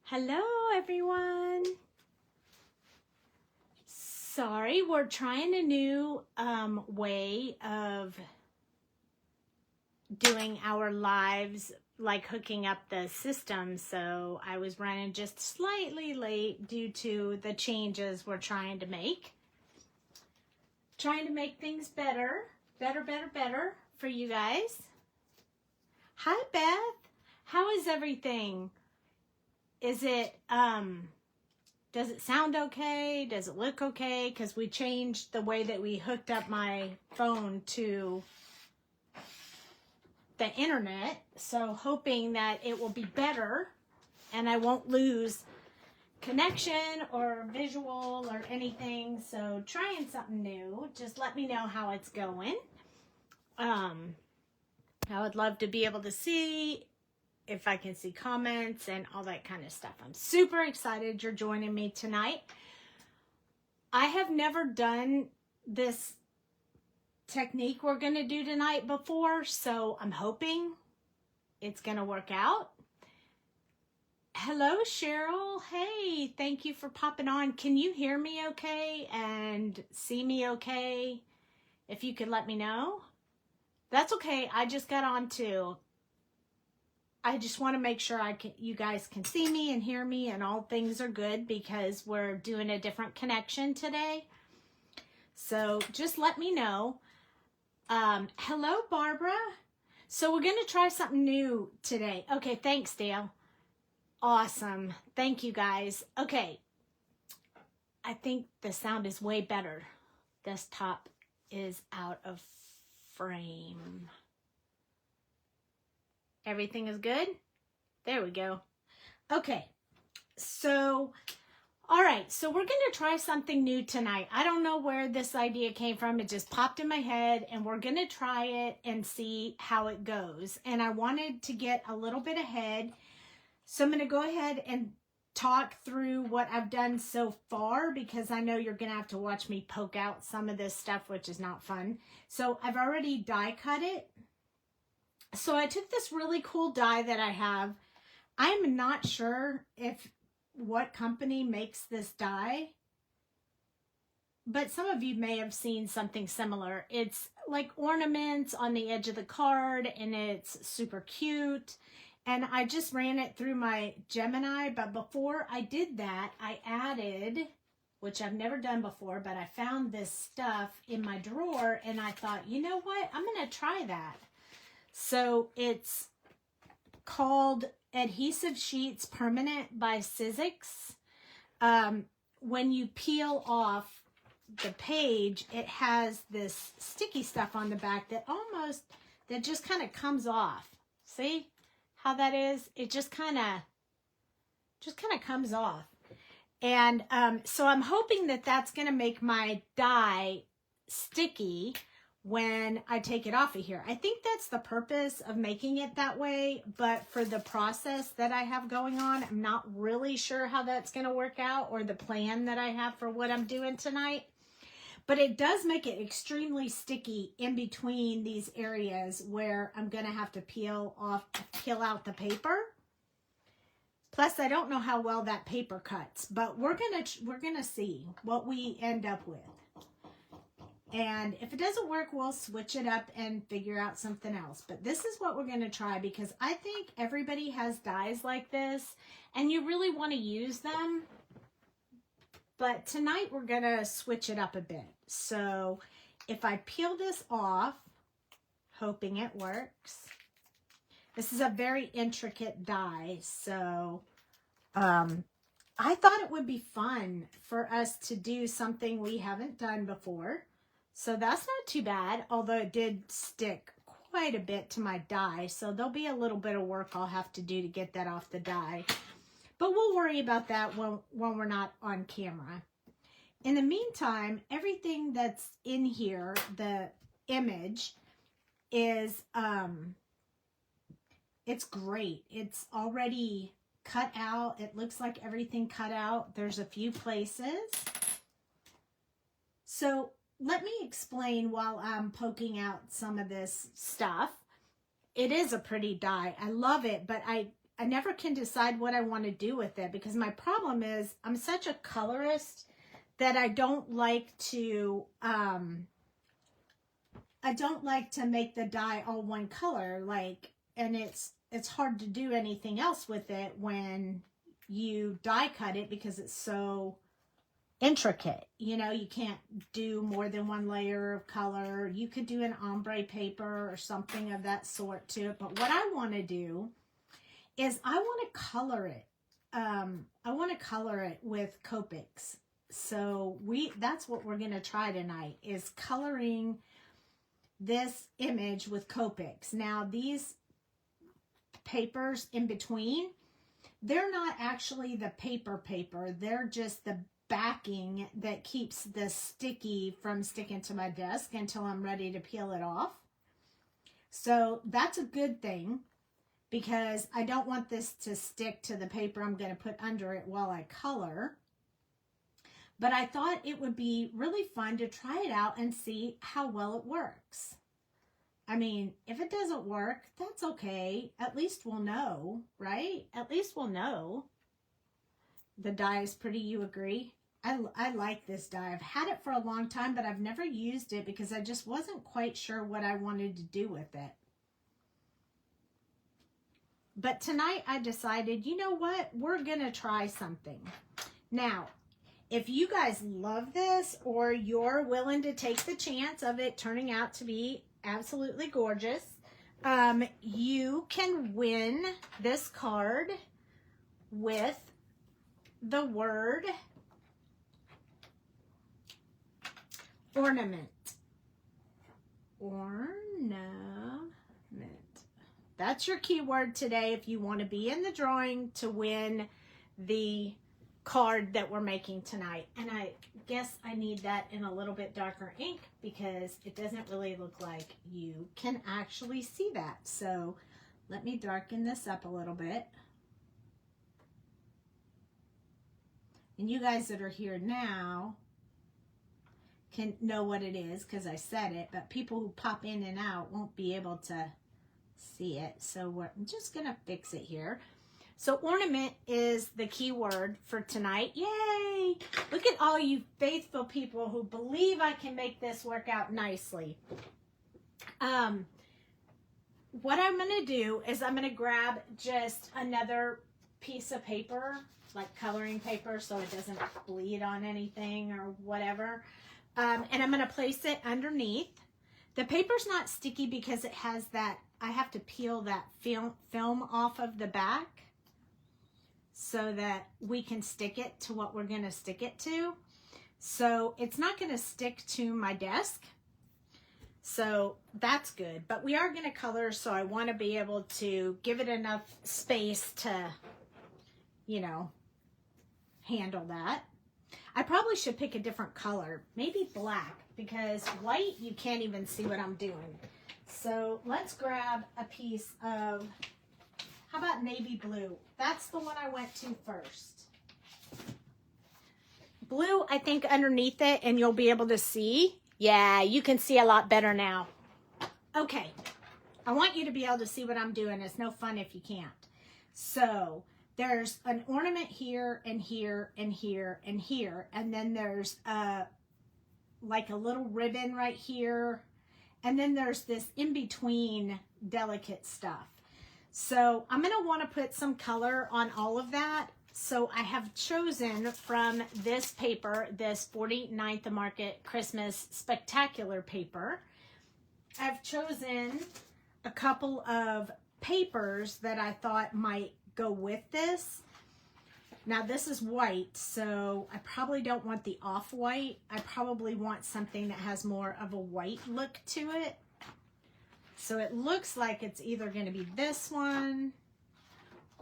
Hello everyone. Sorry, we're trying a new way of doing our lives, like hooking up the system. So I was running just slightly late due to the changes we're trying to make. Trying to make things better for you guys. Hi Beth, how is everything? Is it, does it sound okay? Does it look okay? Because we changed the way that we hooked up my phone to the internet. So hoping that it will be better and I won't lose connection or visual or anything. So trying something new. Just let me know how it's going. I would love to be able to see if I can see comments and all that kind of stuff. I'm super excited you're joining me tonight. I have never done this technique we're going to do tonight before, so I'm hoping it's going to work out. Hello, Cheryl. Hey, thank you for popping on. Can you hear me okay and see me okay? If you could let me know. That's okay. I just got on too. I just want to make sure you guys can see me and hear me and all things are good because we're doing a different connection today. So just let me know. Hello, Barbara. So we're going to try something new today. Okay, thanks, Dale. Awesome. Thank you, guys. Okay. I think the sound is way better. Desktop is out of frame. Everything is good? There we go. Okay, so, all right, so we're going to try something new tonight. I don't know where this idea came from. It just popped in my head, and we're going to try it and see how it goes. And I wanted to get a little bit ahead, so I'm going to go ahead and talk through what I've done so far because I know you're going to have to watch me poke out some of this stuff, which is not fun. So I've already die cut it. So I took this really cool die that I have. I'm not sure what company makes this die, but some of you may have seen something similar. It's like ornaments on the edge of the card and it's super cute. And I just ran it through my Gemini, but before I did that, I added, which I've never done before, but I found this stuff in my drawer and I thought, you know what? I'm going to try that. So it's called Adhesive Sheets Permanent by Sizzix. When you peel off the page, it has this sticky stuff on the back that just kind of comes off. See how that is? It just kind of comes off. And so I'm hoping that that's going to make my die sticky when I take it off of here. I think that's the purpose of making it that way, but for the process that I have going on, I'm not really sure how that's going to work out or the plan that I have for what I'm doing tonight. But it does make it extremely sticky in between these areas where I'm going to have to peel out the paper. Plus, I don't know how well that paper cuts, but we're going to see what we end up with. And if it doesn't work, we'll switch it up and figure out something else. But this is what we're going to try because I think everybody has dies like this and you really want to use them. But tonight we're going to switch it up a bit. So if I peel this off, hoping it works. This is a very intricate die. So I thought it would be fun for us to do something we haven't done before. So that's not too bad, although it did stick quite a bit to my die. So there'll be a little bit of work I'll have to do to get that off the die. But we'll worry about that when we're not on camera. In the meantime, everything that's in here, the image, is, it's great. It's already cut out. It looks like everything cut out. There's a few places. So let me explain while I'm poking out some of this stuff. It is a pretty die. I love it, but I never can decide what I want to do with it, because my problem is I'm such a colorist that I don't like to make the dye all one color, like, and it's hard to do anything else with it when you die cut it, because it's so intricate. You know, you can't do more than one layer of color. You could do an ombre paper or something of that sort to it. But what I want to do is I want to color it. I want to color it with Copics. So that's what we're going to try tonight, is coloring this image with Copics. Now, these papers in between, they're not actually the paper, they're just the backing that keeps the sticky from sticking to my desk until I'm ready to peel it off. So that's a good thing, because I don't want this to stick to the paper I'm going to put under it while I color. But I thought it would be really fun to try it out and see how well it works. I mean, if it doesn't work, that's okay. At least we'll know, right? At least we'll know. The dye is pretty, you agree? I like this dye. I've had it for a long time, but I've never used it because I just wasn't quite sure what I wanted to do with it. But tonight I decided, you know what? We're going to try something. Now, if you guys love this, or you're willing to take the chance of it turning out to be absolutely gorgeous, you can win this card with the word ornament. Ornament. That's your keyword today if you want to be in the drawing to win the card that we're making tonight. And I guess I need that in a little bit darker ink, because it doesn't really look like you can actually see that. So let me darken this up a little bit. And you guys that are here now can know what it is because I said it, but people who pop in and out won't be able to see it. So I'm just going to fix it here. So ornament is the key word for tonight. Yay! Look at all you faithful people who believe I can make this work out nicely. What I'm going to do is I'm going to grab just another piece of paper, like coloring paper, so it doesn't bleed on anything or whatever. And I'm going to place it underneath. The paper's not sticky because it has that, I have to peel that film off of the back so that we can stick it to what we're going to stick it to. So it's not going to stick to my desk. So that's good. But we are going to color, so I want to be able to give it enough space to, you know, handle that. I probably should pick a different color, maybe black, because white, you can't even see what I'm doing. So let's grab a piece of, how about navy blue? That's the one I went to first. Blue, I think underneath it, and you'll be able to see. Yeah, you can see a lot better now. Okay, I want you to be able to see what I'm doing. It's no fun if you can't. So there's an ornament here and here and here and here. And then there's like a little ribbon right here. And then there's this in-between delicate stuff. So I'm going to want to put some color on all of that. So I have chosen from this paper, this 49th Market Christmas Spectacular paper. I've chosen a couple of papers that I thought might go with this. Now this is white, so I probably don't want the off-white. I probably want something that has more of a white look to it. So it looks like it's either going to be this one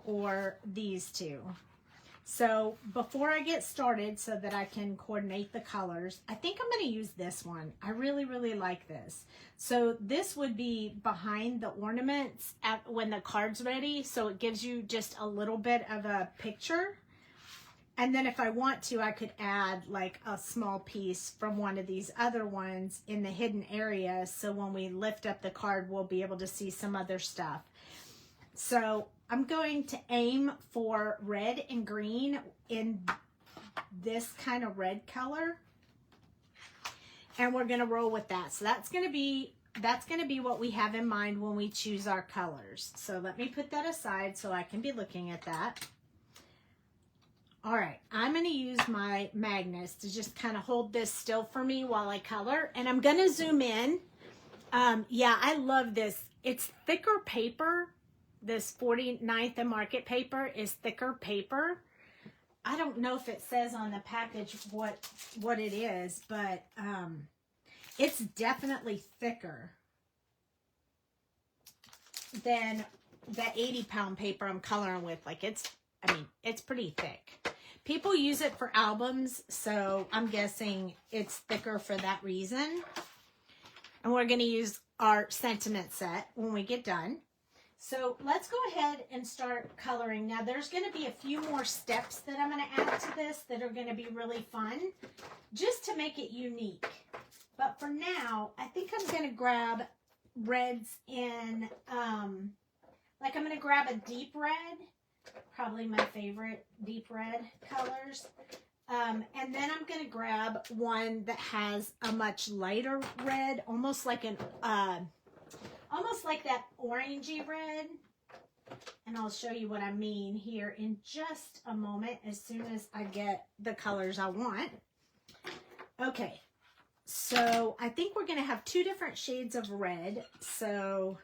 or these two. So before I get started, so that I can coordinate the colors, I think I'm going to use this one. I really, really like this. So this would be behind the ornaments when the card's ready. So it gives you just a little bit of a picture. And then if I want to, I could add like a small piece from one of these other ones in the hidden area. So when we lift up the card, we'll be able to see some other stuff. So I'm going to aim for red and green in this kind of red color. And we're going to roll with that. So that's going to be what we have in mind when we choose our colors. So let me put that aside so I can be looking at that. All right, I'm going to use my magnets to just kind of hold this still for me while I color. And I'm going to zoom in. Yeah, I love this. It's thicker paper. This 49th and Market paper is thicker paper. I don't know if it says on the package what it is, but it's definitely thicker than the 80-pound paper I'm coloring with. Like it's pretty thick. People use it for albums, so I'm guessing it's thicker for that reason. And we're going to use our sentiment set when we get done. So let's go ahead and start coloring. Now there's going to be a few more steps that I'm going to add to this that are going to be really fun, just to make it unique. But for now, I think I'm going to grab reds in, like I'm going to grab a deep red, probably my favorite deep red colors. And then I'm going to grab one that has a much lighter red, almost like that orangey red. And I'll show you what I mean here in just a moment as soon as I get the colors I want. Okay, so I think we're going to have two different shades of red. So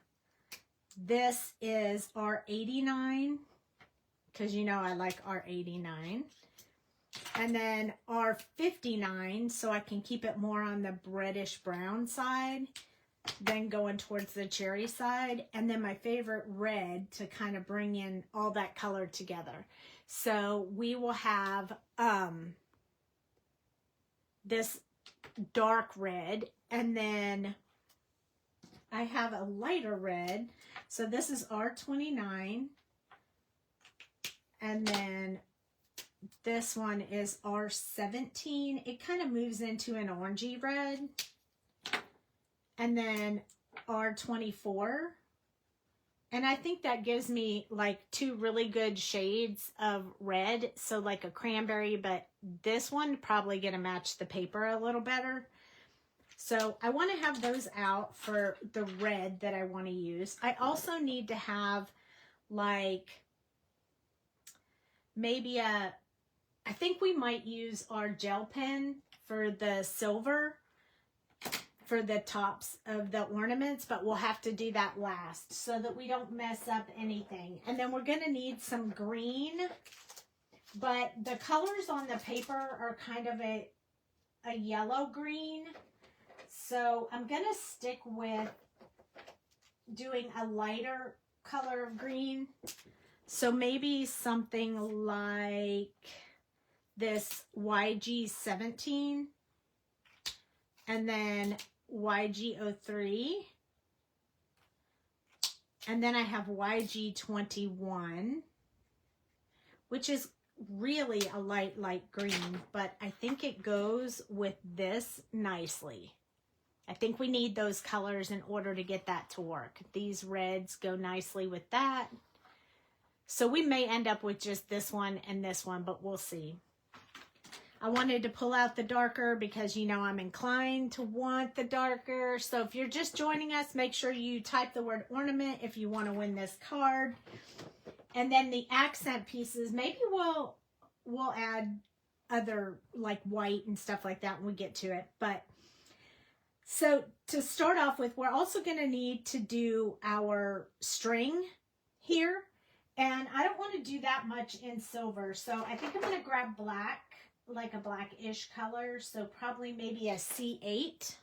this is R89, because you know I like R89. And then R59, so I can keep it more on the reddish brown side, then going towards the cherry side. And then my favorite red to kind of bring in all that color together. So we will have this dark red, and then I have a lighter red. So this is R29, and then this one is R17. It kind of moves into an orangey red. And then R24. And I think that gives me like two really good shades of red. So like a cranberry, but this one probably going to match the paper a little better. So I want to have those out for the red that I want to use. I also need to have like maybe I think we might use our gel pen for the silver for the tops of the ornaments, but we'll have to do that last so that we don't mess up anything. And then we're going to need some green, but the colors on the paper are kind of a yellow green. So I'm going to stick with doing a lighter color of green. So maybe something like this YG17, and then YG03, and then I have YG21, which is really a light green, but I think it goes with this nicely. I think we need those colors in order to get that to work. These reds go nicely with that. So we may end up with just this one and this one, but we'll see. I wanted to pull out the darker because, you know, I'm inclined to want the darker. So if you're just joining us, make sure you type the word ornament if you want to win this card. And then the accent pieces, maybe we'll add other like white and stuff like that when we get to it. But so to start off with, we're also going to need to do our string here. And I don't want to do that much in silver. So I think I'm going to grab black, like a blackish color. So probably maybe a C8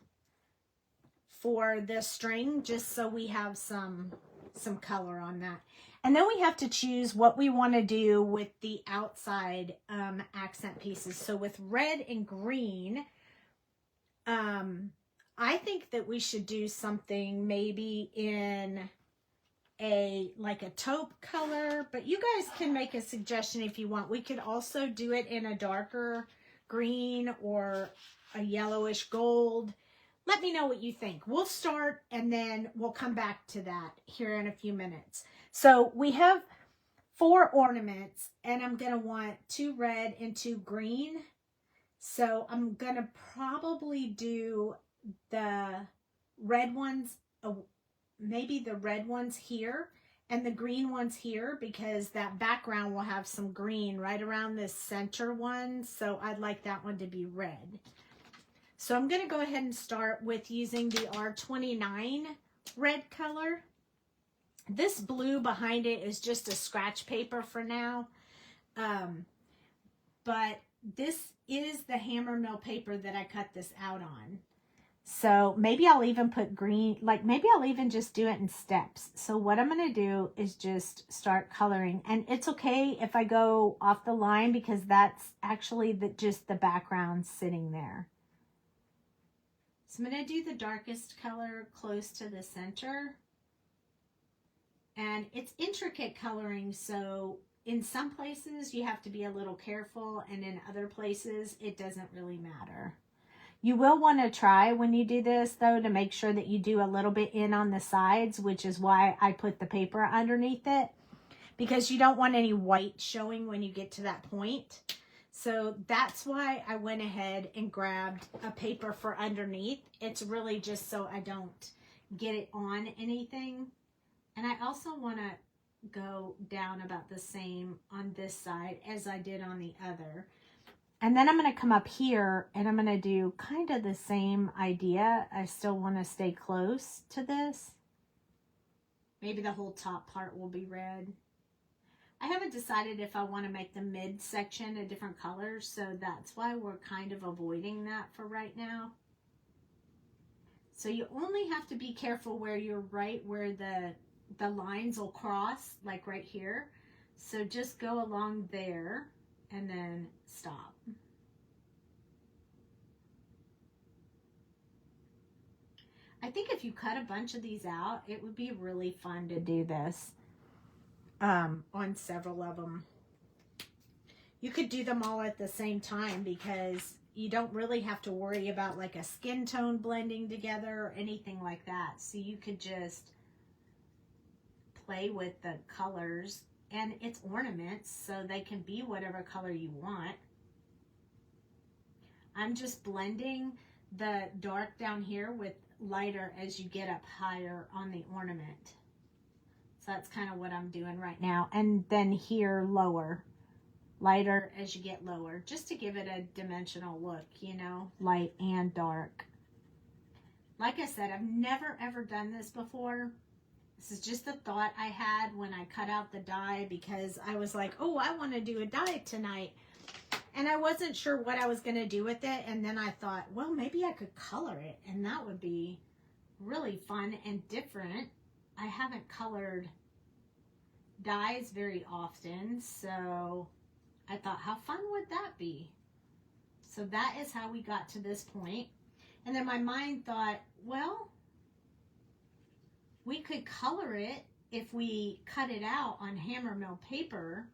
for the string, just so we have some color on that. And then we have to choose what we want to do with the outside accent pieces. So with red and green, I think that we should do something maybe in like a taupe color, but you guys can make a suggestion if you want. We could also do it in a darker green or a yellowish gold. Let me know what you think. We'll start and then we'll come back to that here in a few minutes. So we have 4 ornaments, and I'm going to want 2 red and 2 green. So I'm going to probably do the red ones, maybe the red ones here and the green ones here, because that background will have some green right around this center one. So I'd like that one to be red. So I'm going to go ahead and start with using the R29 red color. This blue behind it is just a scratch paper for now. But this is the hammer mill paper that I cut this out on. So maybe I'll even put green, like maybe I'll even just do it in steps. So what I'm going to do is just start coloring. And it's okay if I go off the line, because that's actually just the background sitting there. So I'm going to do the darkest color close to the center. And it's intricate coloring, so in some places you have to be a little careful, and in other places it doesn't really matter. You will want to try when you do this, though, to make sure that you do a little bit in on the sides, which is why I put the paper underneath it, because you don't want any white showing when you get to that point. So that's why I went ahead and grabbed a paper for underneath. It's really just so I don't get it on anything. And I also want to go down about the same on this side as I did on the other. And then I'm going to come up here and I'm going to do kind of the same idea. I still want to stay close to this. Maybe the whole top part will be red. I haven't decided if I want to make the mid section a different color, so that's why we're kind of avoiding that for right now. So you only have to be careful where you're right where the lines will cross, like right here. So just go along there and then stop. I think if you cut a bunch of these out, it would be really fun to do this on several of them. You could do them all at the same time, because you don't really have to worry about like a skin tone blending together or anything like that. So you could just play with the colors, and it's ornaments, so they can be whatever color you want. I'm just blending the dark down here with lighter as you get up higher on the ornament. So that's kind of what I'm doing right now. And then here lower, lighter as you get lower, just to give it a dimensional look, you know, light and dark. Like I said, I've never ever done this before. This is just a thought I had when I cut out the die, because I was like, oh, I want to do a die tonight. And I wasn't sure what I was going to do with it. And then I thought, well, maybe I could color it, and that would be really fun and different. I haven't colored dies very often, so I thought, how fun would that be? So that is how we got to this point. And then my mind thought, well, we could color it if we cut it out on hammer mill paper,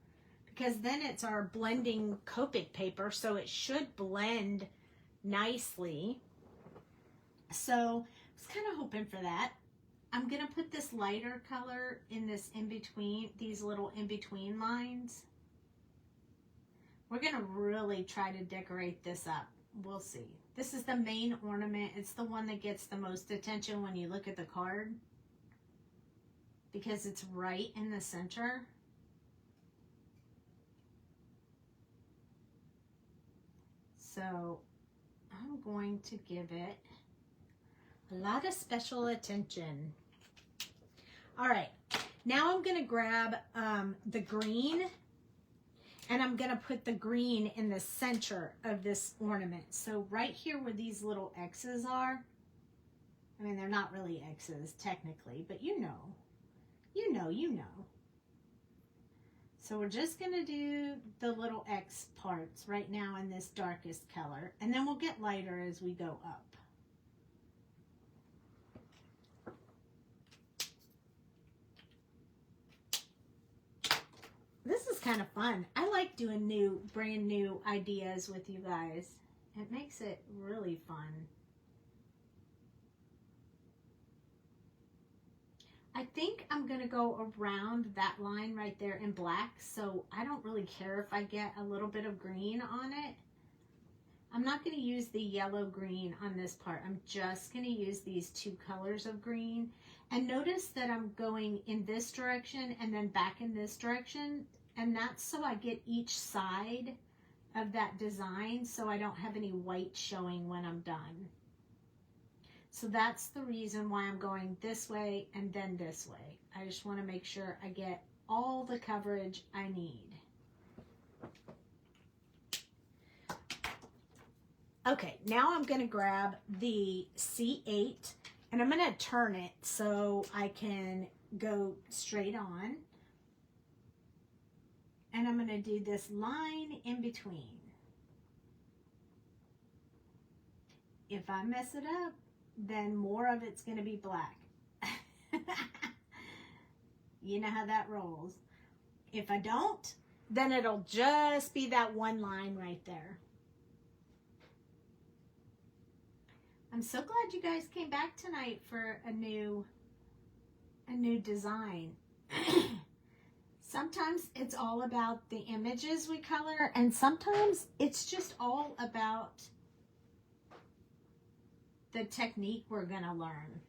because then it's our blending Copic paper, so it should blend nicely. So I was kind of hoping for that. I'm going to put this lighter color in this in-between, these little in-between lines. We're going to really try to decorate this up. We'll see. This is the main ornament. It's the one that gets the most attention when you look at the card, because it's right in the center. So I'm going to give it a lot of special attention. All right, now I'm going to grab the green, and I'm going to put the green in the center of this ornament. So right here where these little X's are, I mean, they're not really X's technically, but you know. So we're just going to do the little X parts right now in this darkest color, and then we'll get lighter as we go up. This is kind of fun. I like doing brand new ideas with you guys. It makes it really fun. I I think I'm going to go around that line right there in black, so I don't really care if I get a little bit of green on it. I'm not going to use the yellow green on this part. I'm just going to use these two colors of green. And notice that I'm going in this direction and then back in this direction. And that's so I get each side of that design so I don't have any white showing when I'm done. So that's the reason why I'm going this way and then this way. I just want to make sure I get all the coverage I need. Okay, now I'm going to grab the C8 and I'm going to turn it so I can go straight on. And I'm going to do this line in between. If I mess it up, then more of it's going to be black. You know how that rolls. If I don't, then it'll just be that one line right there. I'm so glad you guys came back tonight for a new design. Sometimes it's all about the images we color, and sometimes it's just all about the technique we're gonna learn.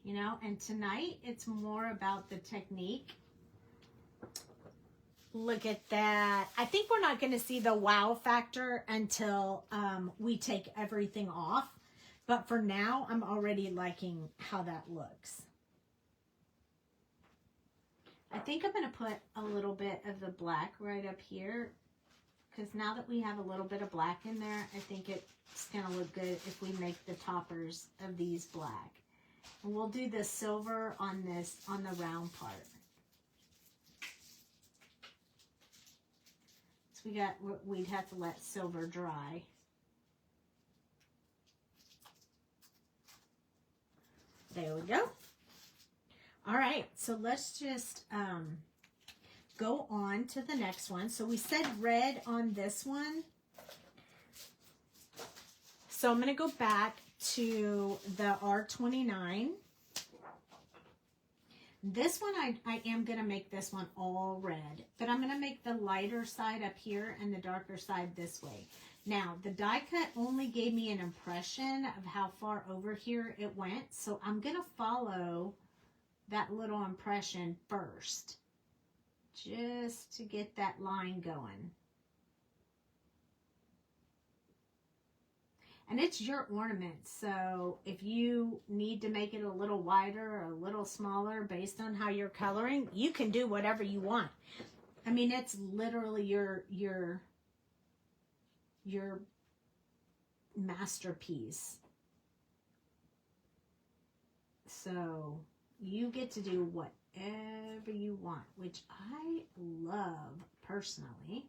You know, and tonight it's more about the technique. Look at that. I think we're not going to see the wow factor until we take everything off. But for now, I'm already liking how that looks. I think I'm going to put a little bit of the black right up here. Because now that we have a little bit of black in there, I think it's going to look good if we make the toppers of these black. And we'll do the silver on this, on the round part. We'd have to let silver dry. There we go. All right, so let's just go on to the next one. So we said red on this one. So I'm going to go back to the R29. This one, I am going to make this one all red, but I'm going to make the lighter side up here and the darker side this way. Now, the die cut only gave me an impression of how far over here it went, so I'm going to follow that little impression first, just to get that line going. And it's your ornament, so if you need to make it a little wider or a little smaller based on how you're coloring, you can do whatever you want. I mean, it's literally your masterpiece. So you get to do whatever you want, which I love personally.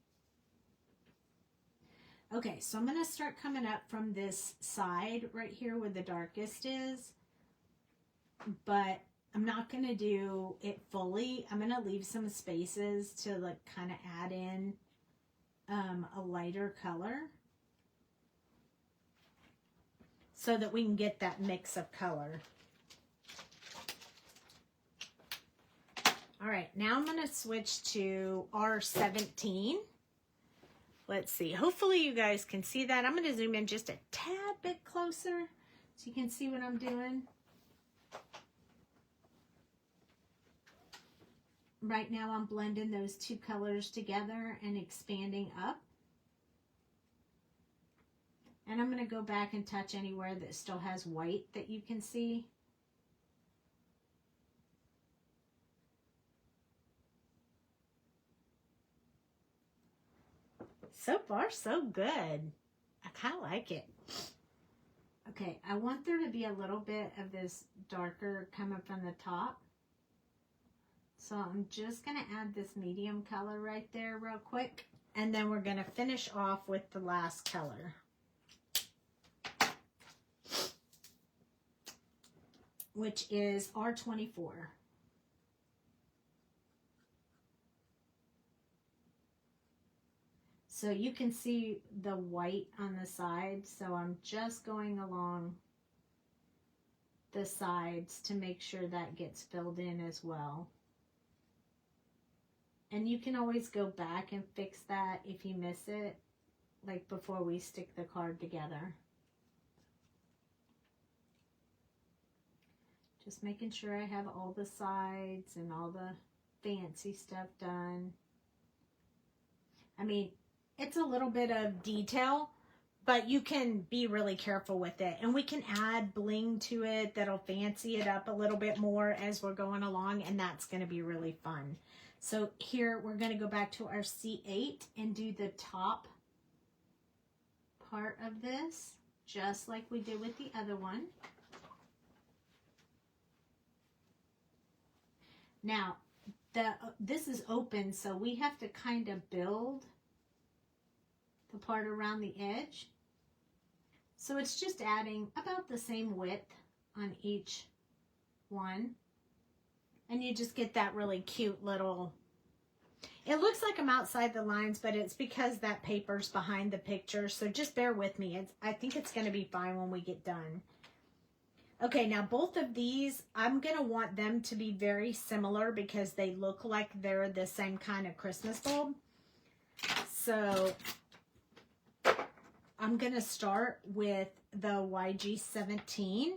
Okay, so I'm going to start coming up from this side right here where the darkest is, but I'm not going to do it fully. I'm going to leave some spaces to like kind of add in a lighter color so that we can get that mix of color. All right, now I'm going to switch to R17. Let's see. Hopefully you guys can see that. I'm going to zoom in just a tad bit closer so you can see what I'm doing. Right now I'm blending those two colors together and expanding up. And I'm going to go back and touch anywhere that still has white that you can see. So far, so good. I kind of like it. Okay, I want there to be a little bit of this darker coming from the top. So I'm just going to add this medium color right there real quick. And then we're going to finish off with the last color. Which is R24. So you can see the white on the side, so I'm just going along the sides to make sure that gets filled in as well. And you can always go back and fix that if you miss it, like before we stick the card together. Just making sure I have all the sides and all the fancy stuff done. I mean, it's a little bit of detail, but you can be really careful with it. And we can add bling to it that'll fancy it up a little bit more as we're going along, and that's going to be really fun. So here we're going to go back to our C8 and do the top part of this, just like we did with the other one. Now, this is open, so we have to kind of build the part around the edge. So it's just adding about the same width on each one. And you just get that really cute little, it looks like I'm outside the lines, but it's because that paper's behind the picture. So just bear with me. I think it's going to be fine when we get done. Okay, now both of these, I'm going to want them to be very similar because they look like they're the same kind of Christmas bulb. So I'm going to start with the YG17.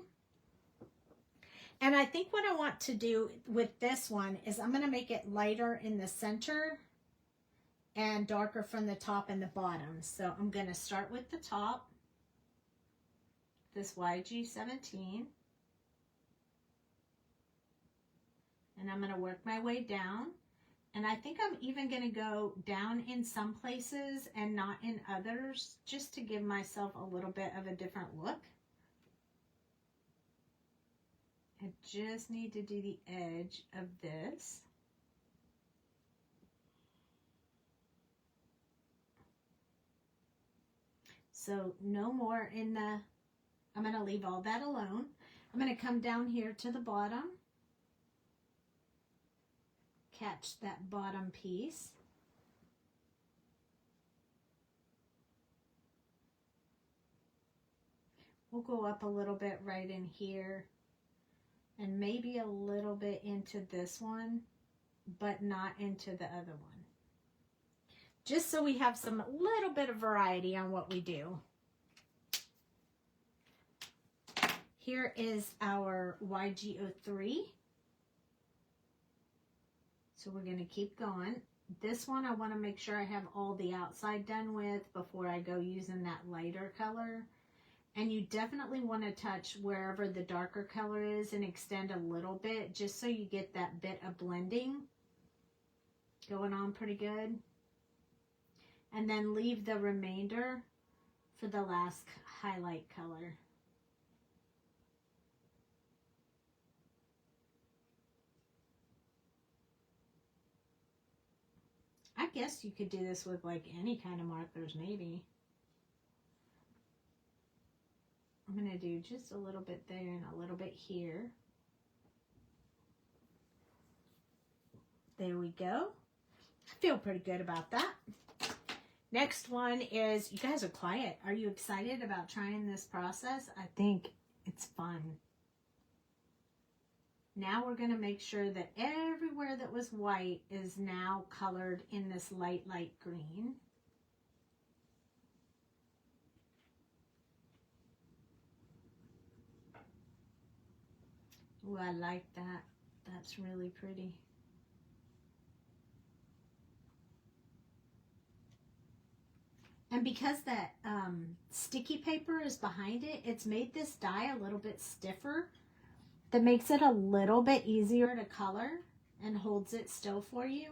And I think what I want to do with this one is I'm going to make it lighter in the center and darker from the top and the bottom. So I'm going to start with the top, this YG17. And I'm going to work my way down. And I think I'm even going to go down in some places and not in others, just to give myself a little bit of a different look. I just need to do the edge of this. So no more in the, I'm going to leave all that alone. I'm going to come down here to the bottom. Catch that bottom piece. We'll go up a little bit right in here and maybe a little bit into this one, but not into the other one. Just so we have some little bit of variety on what we do. Here is our YG03. So we're going to keep going. This one I want to make sure I have all the outside done with before I go using that lighter color. And you definitely want to touch wherever the darker color is and extend a little bit just so you get that bit of blending going on pretty good. And then leave the remainder for the last highlight color. I guess you could do this with like any kind of markers, maybe. I'm going to do just a little bit there and a little bit here. There we go. I feel pretty good about that. Next one is, you guys are quiet. Are you excited about trying this process? I think it's fun. Now we're going to make sure that everywhere that was white is now colored in this light green. Ooh, I like that. That's really pretty. And because that sticky paper is behind it, it's made this die a little bit stiffer. That makes it a little bit easier to color and holds it still for you.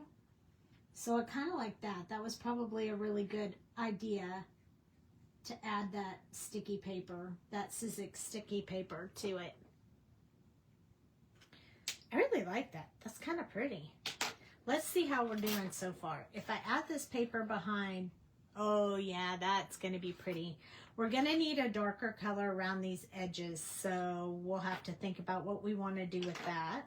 So I kind of like that. That was probably a really good idea to add that sticky paper, that Sizzix sticky paper to it. I really like that. That's kind of pretty. Let's see how we're doing so far. If I add this paper behind, oh yeah, that's going to be pretty. We're going to need a darker color around these edges, so we'll have to think about what we want to do with that.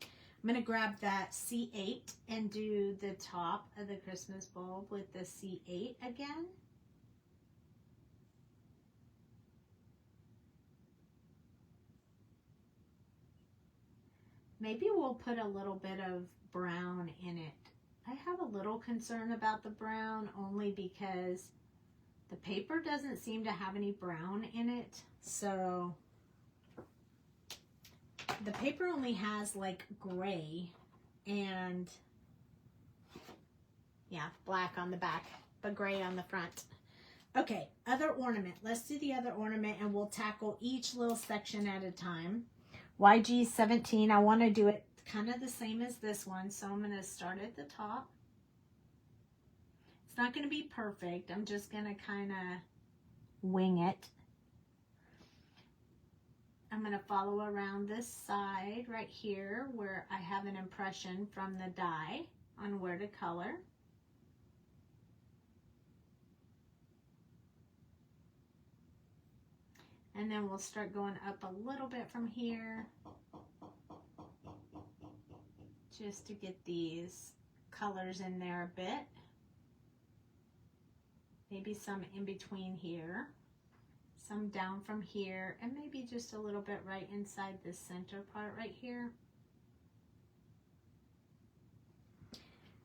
I'm going to grab that C8 and do the top of the Christmas bulb with the C8 again. Maybe we'll put a little bit of brown in it. I have a little concern about the brown only because the paper doesn't seem to have any brown in it. So the paper only has like gray and yeah, black on the back, but gray on the front. Okay, other ornament. Let's do the other ornament and we'll tackle each little section at a time. YG 17, I want to do it kind of the same as this one, so I'm going to start at the top. It's not going to be perfect. I'm just going to kind of wing it. I'm going to follow around this side right here where I have an impression from the die on where to color. And then we'll start going up a little bit from here just to get these colors in there a bit. Maybe some in between here, some down from here, and maybe just a little bit right inside this center part right here.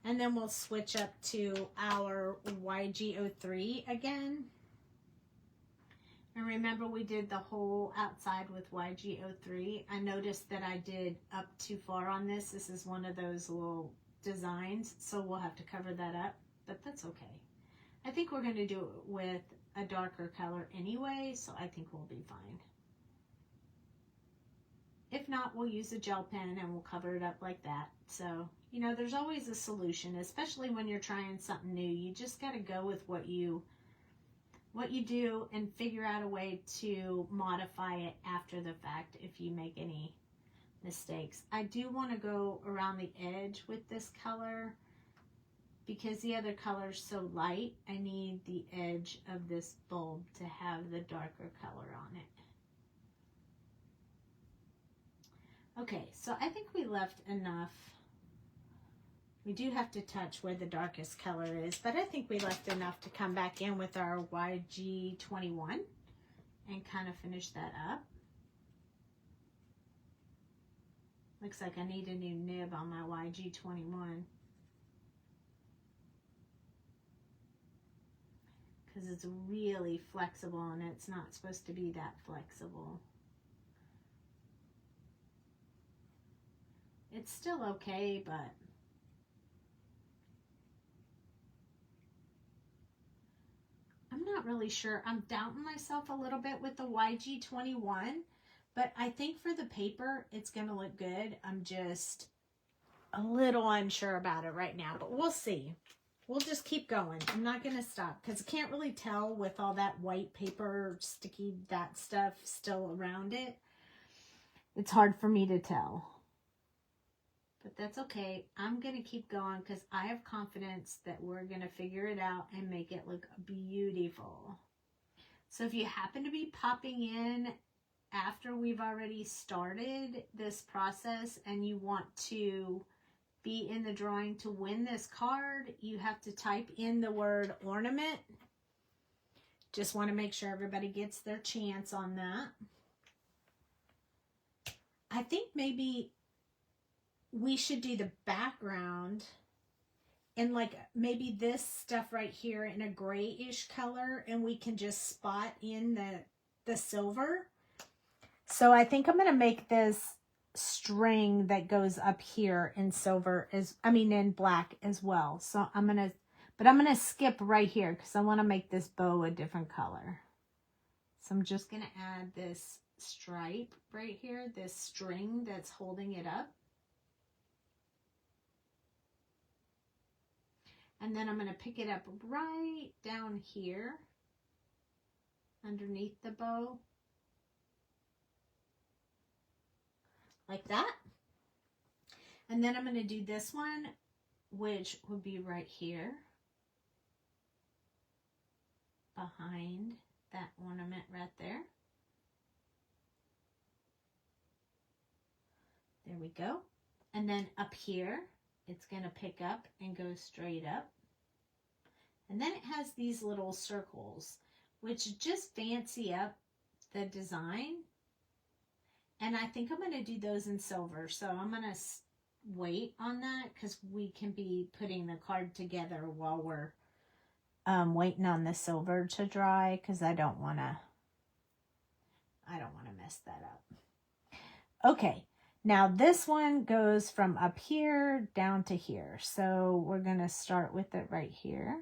And then we'll switch up to our YG03 again. And remember we did the whole outside with YG03. I noticed that I did up too far on this. This is one of those little designs, so we'll have to cover that up, but that's okay. I think we're going to do it with a darker color anyway, so I think we'll be fine. If not, we'll use a gel pen and we'll cover it up like that. So, you know, there's always a solution, especially when you're trying something new. You just got to go with what you do and figure out a way to modify it after the fact if you make any mistakes. I do want to go around the edge with this color because the other color is so light. I need the edge of this bulb to have the darker color on it. Okay, so I think we left enough. We do have to touch where the darkest color is, but I think we left enough to come back in with our YG21 and kind of finish that up. Looks like I need a new nib on my YG21 because it's really flexible and it's not supposed to be that flexible. It's still okay, but I'm not really sure. I'm doubting myself a little bit with the YG21, but I think for the paper, it's going to look good. I'm just a little unsure about it right now, but we'll see. We'll just keep going. I'm not going to stop because I can't really tell with all that white paper, sticky, that stuff still around it. It's hard for me to tell. But that's okay. I'm going to keep going because I have confidence that we're going to figure it out and make it look beautiful. So if you happen to be popping in after we've already started this process and you want to be in the drawing to win this card, you have to type in the word ornament. Just want to make sure everybody gets their chance on that. I think maybe we should do the background and like maybe this stuff right here in a grayish color, and we can just spot in the silver. So I think I'm going to make this string that goes up here in silver in black as well. So I'm going to skip right here because I want to make this bow a different color. So I'm just going to add this stripe right here, this string that's holding it up. And then I'm going to pick it up right down here underneath the bow. Like that. And then I'm going to do this one, which would be right here behind that ornament right there. There we go. And then up here, it's going to pick up and go straight up. And then it has these little circles, which just fancy up the design. And I think I'm going to do those in silver. So I'm going to wait on that because we can be putting the card together while we're waiting on the silver to dry, because I don't want to mess that up. Okay, now this one goes from up here down to here. So we're going to start with it right here.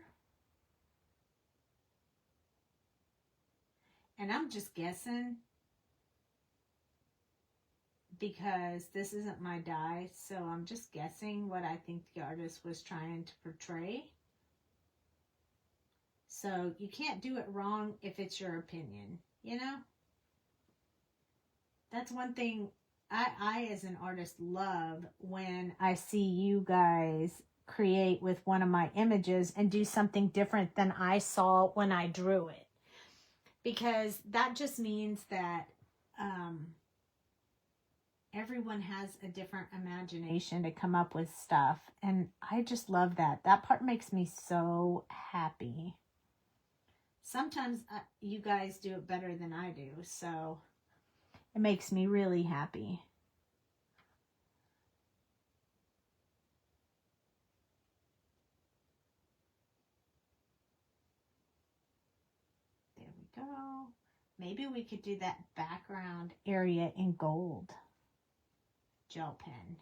And I'm just guessing because this isn't my die, so I'm just guessing what I think the artist was trying to portray. So you can't do it wrong if it's your opinion, you know? That's one thing I as an artist love, when I see you guys create with one of my images and do something different than I saw when I drew it. Because that just means that everyone has a different imagination to come up with stuff. And I just love that. That part makes me so happy. Sometimes you guys do it better than I do, so it makes me really happy. There we go. Maybe we could do that background area in gold gel pen.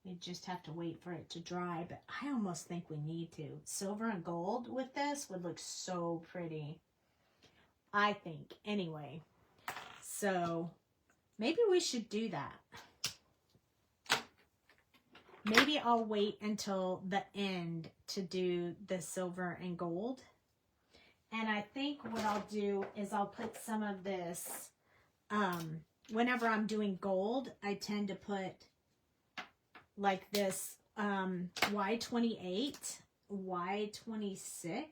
We just have to wait for it to dry, but I almost think we need to. Silver and gold with this would look so pretty, I think, anyway. So maybe we should do that. Maybe I'll wait until the end to do the silver and gold. And I think what I'll do is I'll put some of this, whenever I'm doing gold, I tend to put like this Y28, Y26.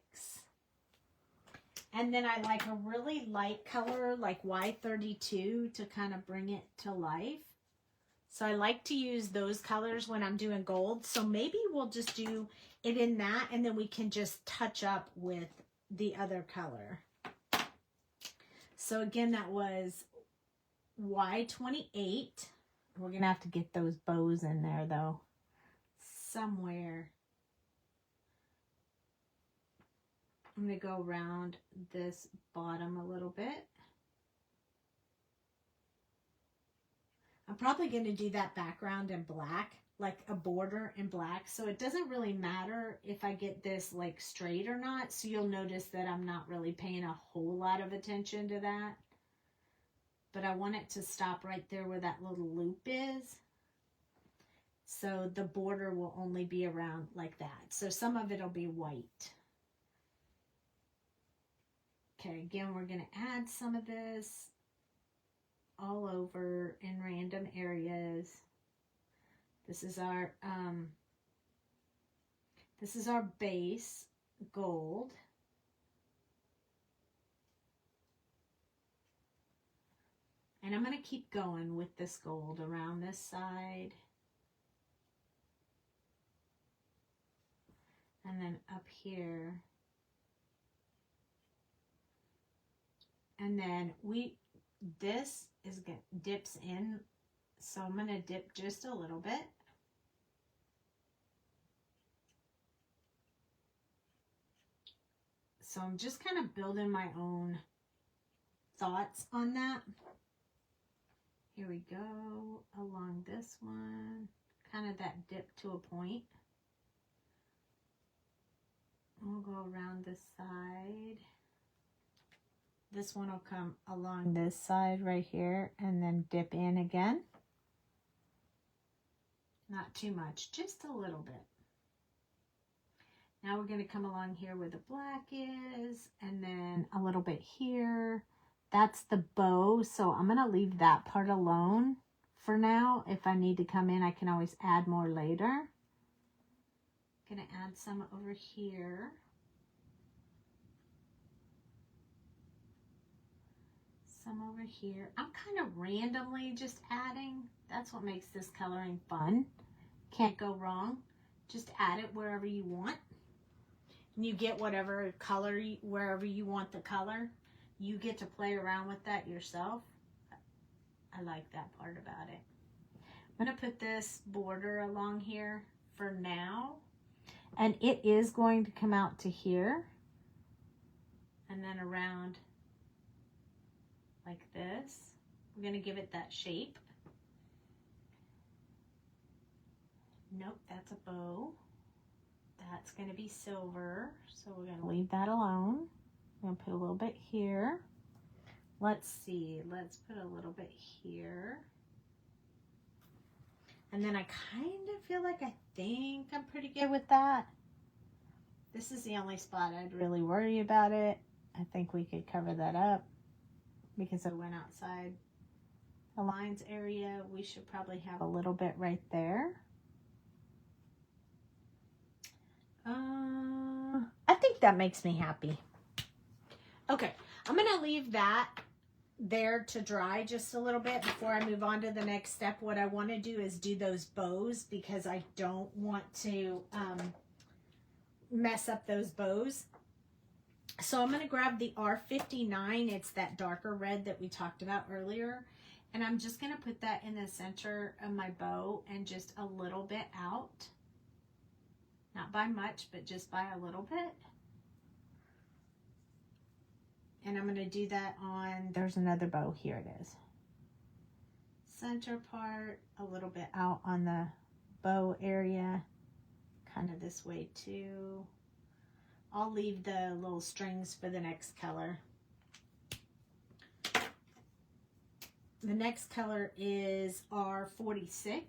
And then I like a really light color like Y32 to kind of bring it to life. So I like to use those colors when I'm doing gold. So maybe we'll just do it in that, and then we can just touch up with the other color. So again, that was Y28. We're going to have to get those bows in there though, somewhere. I'm going to go around this bottom a little bit. I'm probably going to do that background in black, like a border in black. So it doesn't really matter if I get this like straight or not. So you'll notice that I'm not really paying a whole lot of attention to that. But I want it to stop right there where that little loop is. So the border will only be around like that. So some of it will be white. Okay, again, we're going to add some of this all over in random areas. This is our base gold. And I'm going to keep going with this gold around this side. And then up here. And then this is dips in, so I'm going to dip just a little bit. So I'm just kind of building my own thoughts on that. Here we go, along this one, kind of that dip to a point. We'll go around this side. This one will come along this side right here and then dip in again. Not too much, just a little bit. Now we're going to come along here where the black is, and then a little bit here. That's the bow, so I'm going to leave that part alone for now. If I need to come in, I can always add more later. Going to add some over here. Some over here. I'm kind of randomly just adding. That's what makes this coloring fun. Can't go wrong. Just add it wherever you want. And you get whatever color, wherever you want the color. You get to play around with that yourself. I like that part about it. I'm going to put this border along here for now. And it is going to come out to here. And then around like this. We're going to give it that shape. Nope, that's a bow. That's going to be silver. So we're going to leave that alone. I'm going to put a little bit here. Let's see. Let's put a little bit here. And then I kind of feel like I think I'm pretty good with that. This is the only spot I'd really worry about it. I think we could cover that up because I went outside the lines area. We should probably have a little bit right there. I think that makes me happy. Okay, I'm going to leave that there to dry just a little bit before I move on to the next step. What I want to do is do those bows because I don't want to mess up those bows. So I'm going to grab the R59. It's that darker red that we talked about earlier. And I'm just going to put that in the center of my bow and just a little bit out. Not by much, but just by a little bit. And I'm going to do that on, there's another bow, here it is. Center part, a little bit out on the bow area, kind of this way too. I'll leave the little strings for the next color. The next color is R46.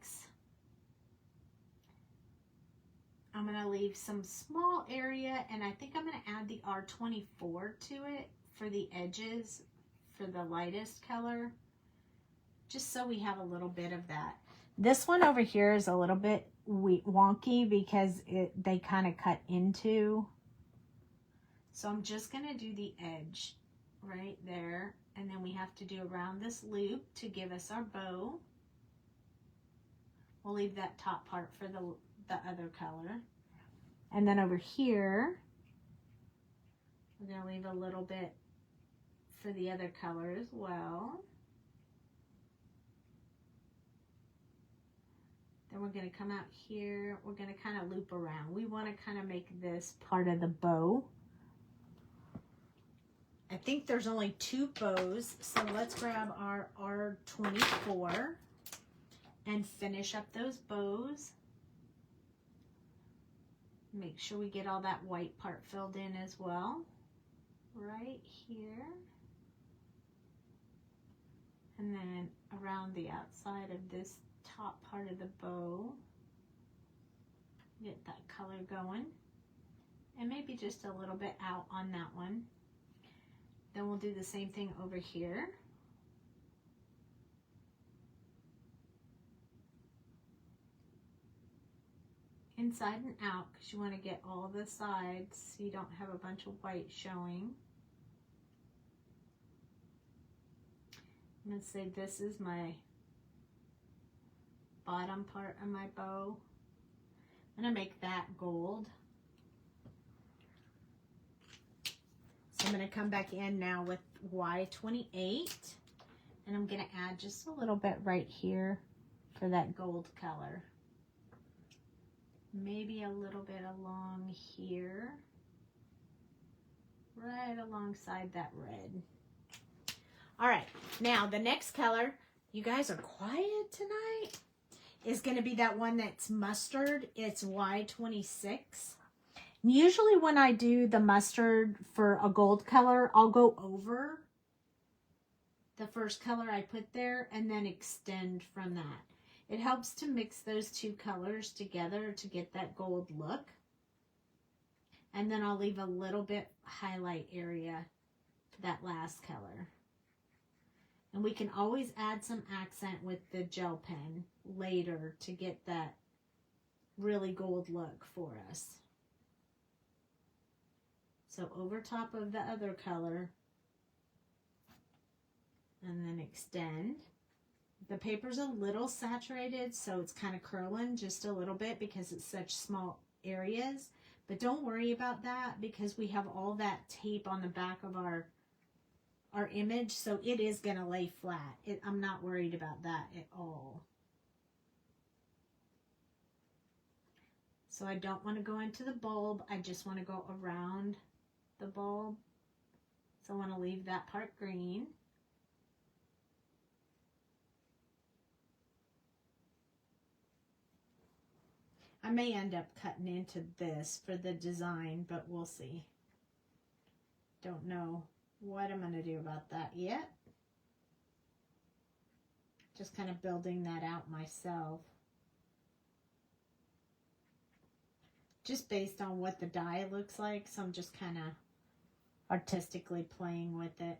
I'm going to leave some small area, and I think I'm going to add the R24 to it for the edges for the lightest color, just so we have a little bit of that. This one over here is a little bit wonky because they kind of cut into. So I'm just going to do the edge right there, and then we have to do around this loop to give us our bow. We'll leave that top part for the other color. And then over here, we're going to leave a little bit for the other color as well. Then we're going to come out here. We're going to kind of loop around. We want to kind of make this part of the bow. I think there's only 2 bows, so let's grab our R24 and finish up those bows. Make sure we get all that white part filled in as well, right here. And then around the outside of this top part of the bow, get that color going. And maybe just a little bit out on that one. Then we'll do the same thing over here. Inside and out, because you want to get all the sides so you don't have a bunch of white showing. I'm going to say this is my bottom part of my bow. I'm going to make that gold. So I'm going to come back in now with Y28, and I'm going to add just a little bit right here for that gold color. Maybe a little bit along here, right alongside that red. All right, now the next color, you guys are quiet tonight, is going to be that one that's mustard. It's Y26. Usually when I do the mustard for a gold color, I'll go over the first color I put there and then extend from that. It helps to mix those 2 colors together to get that gold look. And then I'll leave a little bit highlight area for that last color. And we can always add some accent with the gel pen later to get that really gold look for us. So over top of the other color, and then extend. The paper's a little saturated, so it's kind of curling just a little bit because it's such small areas. But don't worry about that because we have all that tape on the back of our our image, so it is going to lay flat. I'm not worried about that at all. So I don't want to go into the bulb. I just want to go around the bulb. So I want to leave that part green. I may end up cutting into this for the design, but we'll see. Don't know what I'm going to do about that yet. Just kind of building that out myself. Just based on what the die looks like, so I'm just kind of artistically playing with it.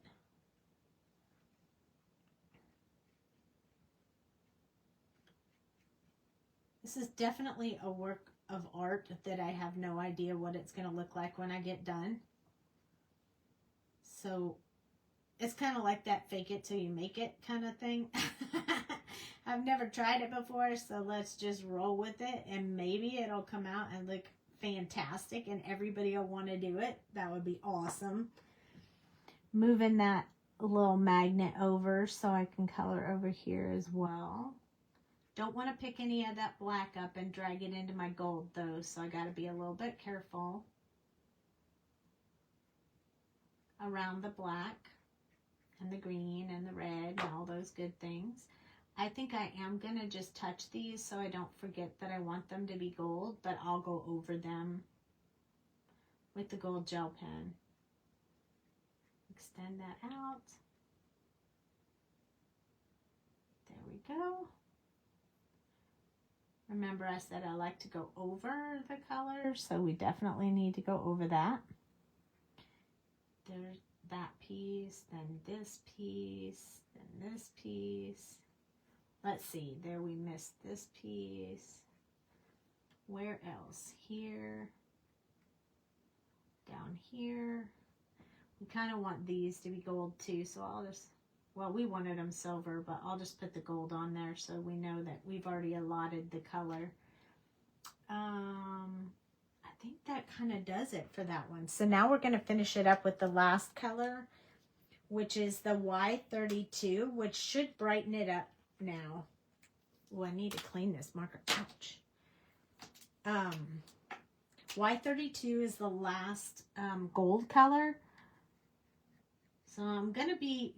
This is definitely a work of art that I have no idea what it's going to look like when I get done. So it's kind of like that fake it till you make it kind of thing. I've never tried it before, so let's just roll with it, and maybe it'll come out and look fantastic and everybody will want to do it. That would be awesome. Moving that little magnet over so I can color over here as well. Don't want to pick any of that black up and drag it into my gold though, so I got to be a little bit careful around the black and the green and the red and all those good things. I think I am going to just touch these so I don't forget that I want them to be gold, but I'll go over them with the gold gel pen. Extend that out. There we go. Remember I said I like to go over the color, so we definitely need to go over that. There's that piece, then this piece, then this piece. Let's see, there we missed this piece. Where else? Here. Down here. We kind of want these to be gold too, so I'll just, well, we wanted them silver, but I'll just put the gold on there so we know that we've already allotted the color. I think that kind of does it for that one. So now we're going to finish it up with the last color, which is the Y32, which should brighten it up now. Oh, I need to clean this marker. Ouch. Y32 is the last gold color. So I'm going to be,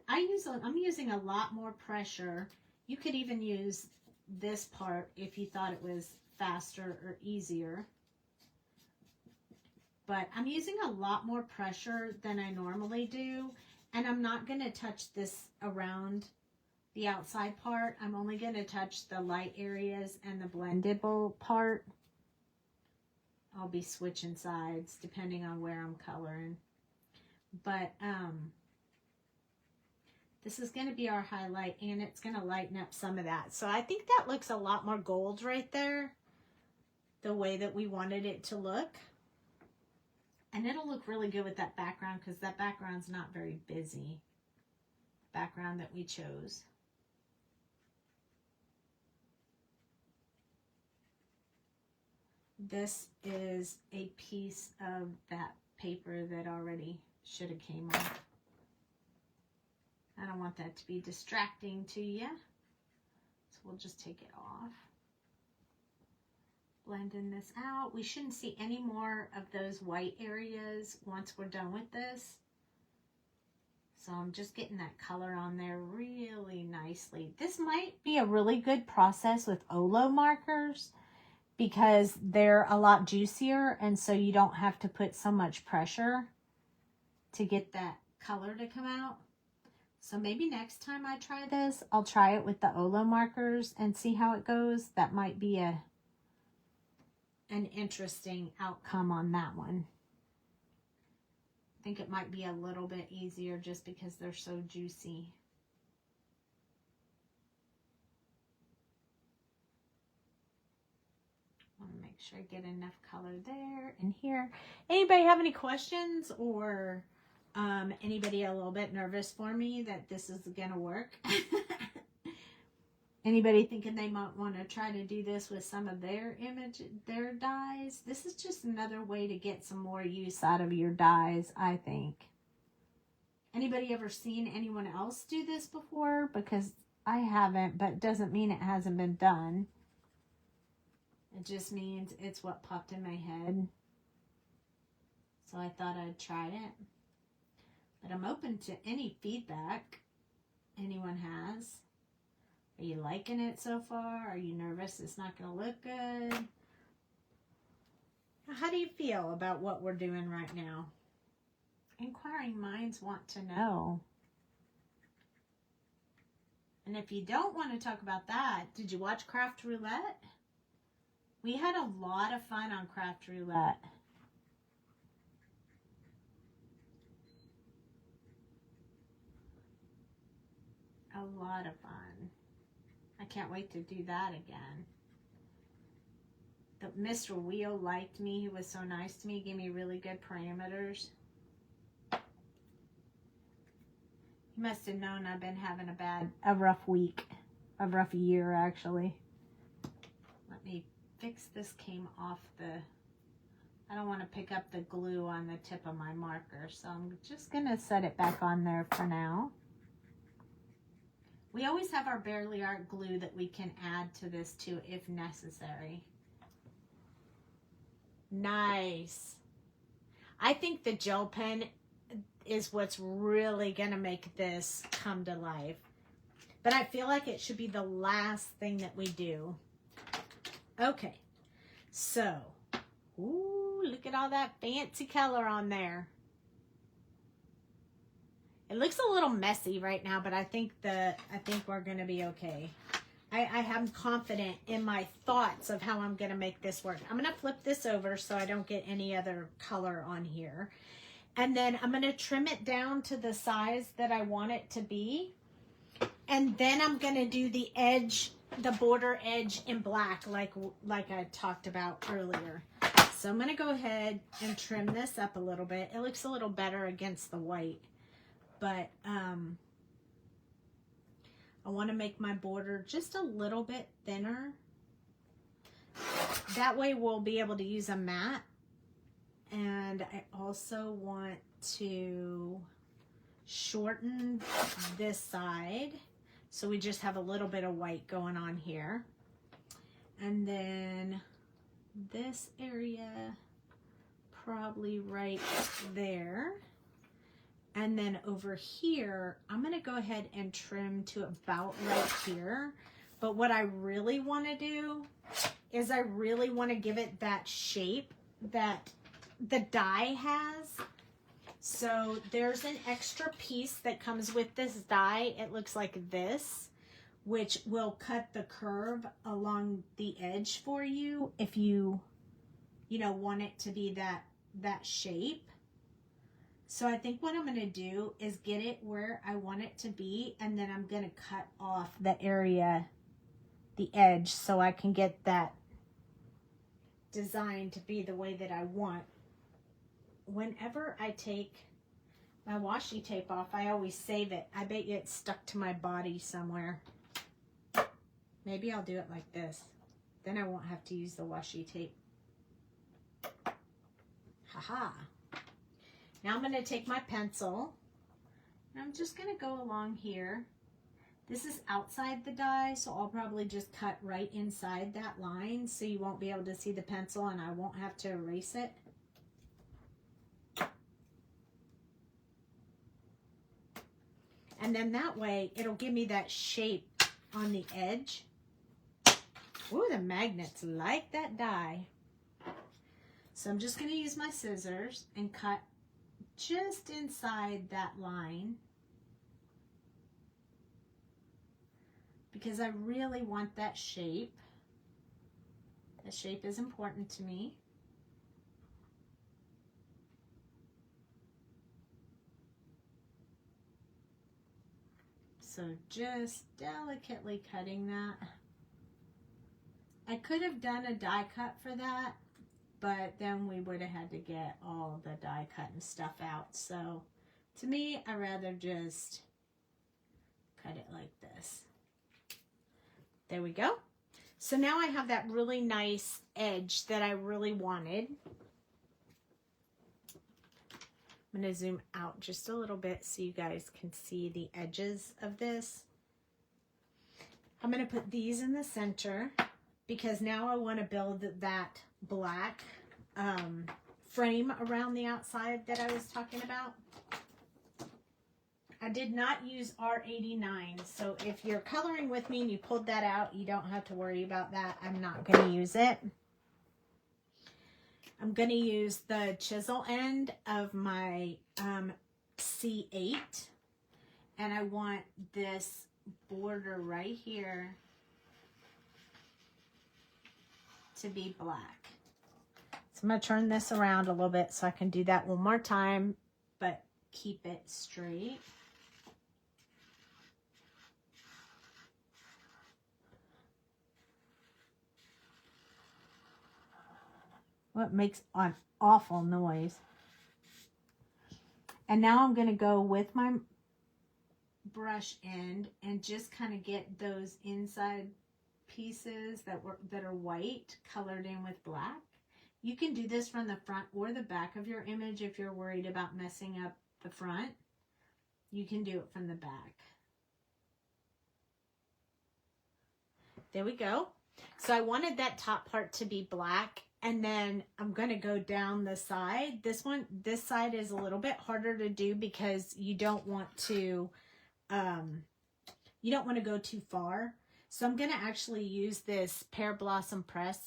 I'm using a lot more pressure. You could even use this part if you thought it was faster or easier. But I'm using a lot more pressure than I normally do. And I'm not going to touch this around the outside part. I'm only going to touch the light areas and the blendable part. I'll be switching sides depending on where I'm coloring. But this is going to be our highlight, and it's going to lighten up some of that. So I think that looks a lot more gold right there, the way that we wanted it to look. And it'll look really good with that background because that background's not very busy. Background that we chose. This is a piece of that paper that already should have came off. I don't want that to be distracting to you. So we'll just take it off. Blending this out. We shouldn't see any more of those white areas once we're done with this. So I'm just getting that color on there really nicely. This might be a really good process with Olo markers because they're a lot juicier, and so you don't have to put so much pressure to get that color to come out. So maybe next time I try this, I'll try it with the Olo markers and see how it goes. That might be an interesting outcome on that one. I think it might be a little bit easier just because they're so juicy. I want to make sure I get enough color there and here. Anybody have any questions, or anybody a little bit nervous for me that this is gonna work? Anybody thinking they might want to try to do this with some of their dyes? This is just another way to get some more use out of your dyes, I think. Anybody ever seen anyone else do this before? Because I haven't, but it doesn't mean it hasn't been done. It just means it's what popped in my head. So I thought I'd try it. But I'm open to any feedback anyone has. Are you liking it so far? Are you nervous it's not going to look good? How do you feel about what we're doing right now? Inquiring minds want to know. And if you don't want to talk about that, did you watch Craft Roulette? We had a lot of fun on Craft Roulette. A lot of fun. I can't wait to do that again. Mr. Wheel liked me. He was so nice to me. He gave me really good parameters. He must have known I've been having a rough week. A rough year, actually. Let me fix this. Came off the... I don't want to pick up the glue on the tip of my marker. So I'm just going to set it back on there for now. We always have our Barely Art glue that we can add to this too if necessary. Nice. I think the gel pen is what's really going to make this come to life. But I feel like it should be the last thing that we do. Okay. So, ooh, look at all that fancy color on there. It looks a little messy right now, but I think we're going to be okay. I am confident in my thoughts of how I'm going to make this work. I'm going to flip this over so I don't get any other color on here. And then I'm going to trim it down to the size that I want it to be. And then I'm going to do the edge, the border edge in black like I talked about earlier. So I'm going to go ahead and trim this up a little bit. It looks a little better against the white. But I want to make my border just a little bit thinner. That way we'll be able to use a mat. And I also want to shorten this side. So we just have a little bit of white going on here. And then this area, probably right there. And then over here, I'm going to go ahead and trim to about right here. But what I really want to do is I really want to give it that shape that the die has. So there's an extra piece that comes with this die. It looks like this, which will cut the curve along the edge for you if you want it to be that shape. So I think what I'm going to do is get it where I want it to be, and then I'm going to cut off the area, the edge, so I can get that design to be the way that I want. Whenever I take my washi tape off, I always save it. I bet you it's stuck to my body somewhere. Maybe I'll do it like this. Then I won't have to use the washi tape. Haha. Now I'm going to take my pencil, and I'm just going to go along here. This is outside the die, so I'll probably just cut right inside that line so you won't be able to see the pencil and I won't have to erase it. And then that way, it'll give me that shape on the edge. Ooh, the magnets like that die. So I'm just going to use my scissors and cut just inside that line, because I really want that shape. The shape is important to me. So just delicately cutting that. I could have done a die cut for that, but then we would have had to get all the die cut and stuff out. So to me, I rather just cut it like this. There we go. So now I have that really nice edge that I really wanted. I'm going to zoom out just a little bit so you guys can see the edges of this. I'm going to put these in the center because now I want to build that black frame around the outside that I was talking about. I did not use R89, so if you're coloring with me and you pulled that out, you don't have to worry about that. I'm not going to use it. I'm going to use the chisel end of my C8, and I want this border right here to be black. So I'm going to turn this around a little bit so I can do that one more time, but keep it straight. Well, it makes an awful noise. And now I'm going to go with my brush end and just kind of get those inside pieces that are white colored in with black. You can do this from the front or the back of your image if you're worried about messing up the front. You can do it from the back. There we go. So I wanted that top part to be black, and then I'm going to go down the side. This side is a little bit harder to do because you don't want to go too far. So I'm going to actually use this Pear Blossom Press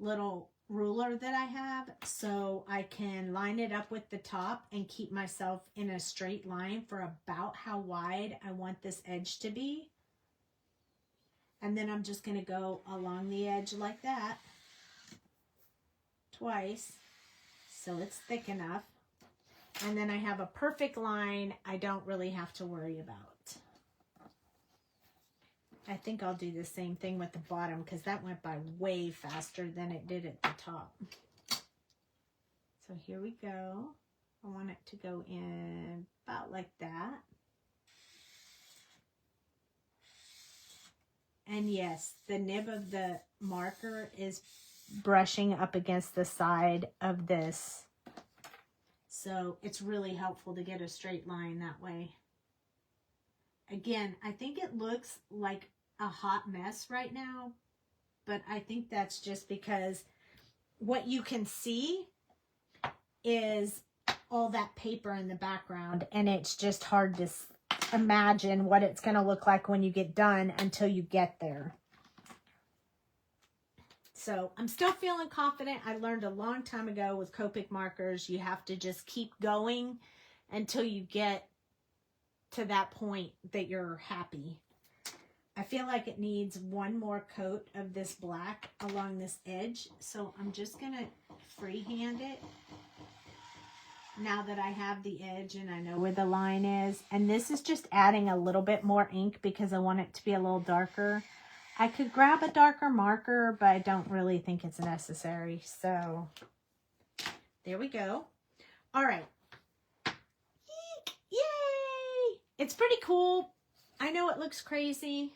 little ruler that I have, so I can line it up with the top and keep myself in a straight line for about how wide I want this edge to be. And then I'm just going to go along the edge like that twice so it's thick enough. And then I have a perfect line I don't really have to worry about. I think I'll do the same thing with the bottom because that went by way faster than it did at the top. So here we go. I want it to go in about like that. And yes, the nib of the marker is brushing up against the side of this. So it's really helpful to get a straight line that way. Again, I think it looks like a hot mess right now, but I think that's just because what you can see is all that paper in the background, and it's just hard to imagine what it's going to look like when you get done until you get there. So I'm still feeling confident. I learned a long time ago with Copic markers, you have to just keep going until you get to that point that you're happy. I feel like it needs one more coat of this black along this edge, so I'm just going to freehand it now that I have the edge and I know where the line is. And this is just adding a little bit more ink because I want it to be a little darker. I could grab a darker marker, but I don't really think it's necessary. So there we go. All right. Yay! It's pretty cool. I know it looks crazy.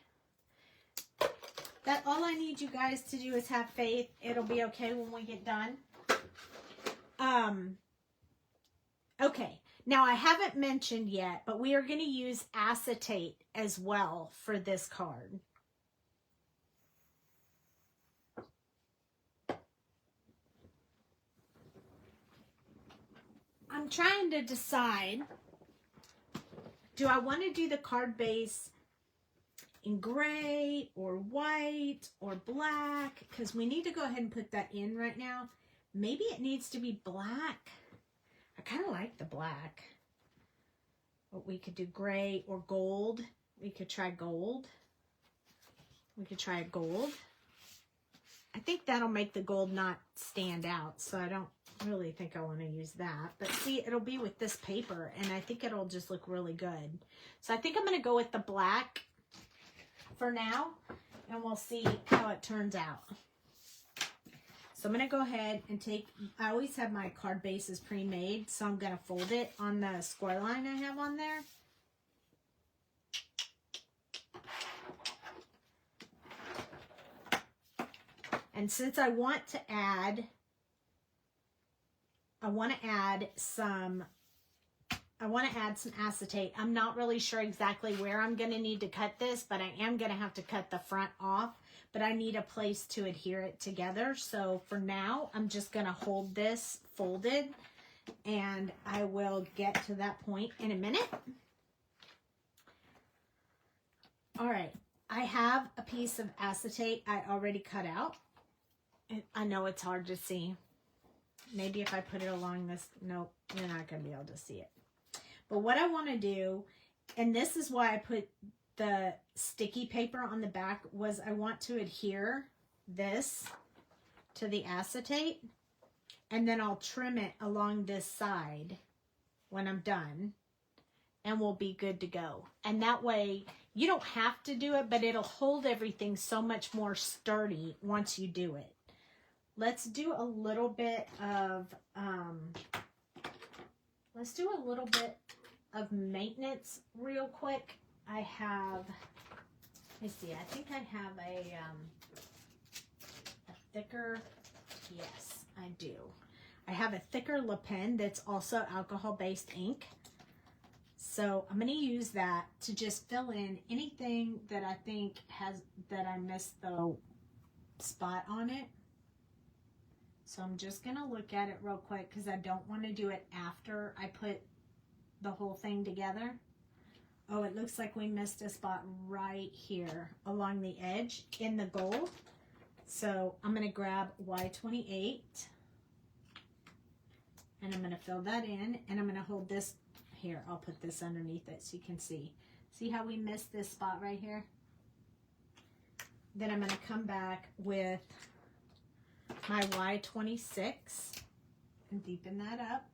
That all I need you guys to do is have faith. It'll be okay when we get done. Okay, now I haven't mentioned yet, but we are going to use acetate as well for this card. I'm trying to decide, do I want to do the card base in gray or white or black? Because we need to go ahead and put that in right now. Maybe it needs to be black. I kind of like the black. But we could do gray or gold. We could try gold. We could try gold. I think that'll make the gold not stand out, so I don't really think I want to use that. But see, it'll be with this paper, and I think it'll just look really good. So I think I'm going to go with the black for now, and we'll see how it turns out. So I'm going to go ahead and take, I always have my card bases pre-made, so I'm going to fold it on the square line I have on there. And since I want to add I want to add some acetate. I'm not really sure exactly where I'm going to need to cut this, but I am going to have to cut the front off, but I need a place to adhere it together. So for now, I'm just going to hold this folded, and I will get to that point in a minute. All right, I have a piece of acetate I already cut out. I know it's hard to see. Maybe if I put it along this, nope, you're not going to be able to see it. But what I want to do, and this is why I put the sticky paper on the back, was I want to adhere this to the acetate, and then I'll trim it along this side when I'm done, and we'll be good to go. And that way, you don't have to do it, but it'll hold everything so much more sturdy once you do it. Let's do a little bit of, maintenance real quick. I have, let me see, I think I have a thicker, yes, I do. I have a thicker Le Pen that's also alcohol-based ink. So I'm going to use that to just fill in anything that I think that I missed the spot on it. So I'm just going to look at it real quick because I don't want to do it after I put the whole thing together. Oh, it looks like we missed a spot right here along the edge in the gold. So I'm going to grab Y28 and I'm going to fill that in, and I'm going to hold this here. I'll put this underneath it so you can see. See how we missed this spot right here? Then I'm going to come back with my Y26 and deepen that up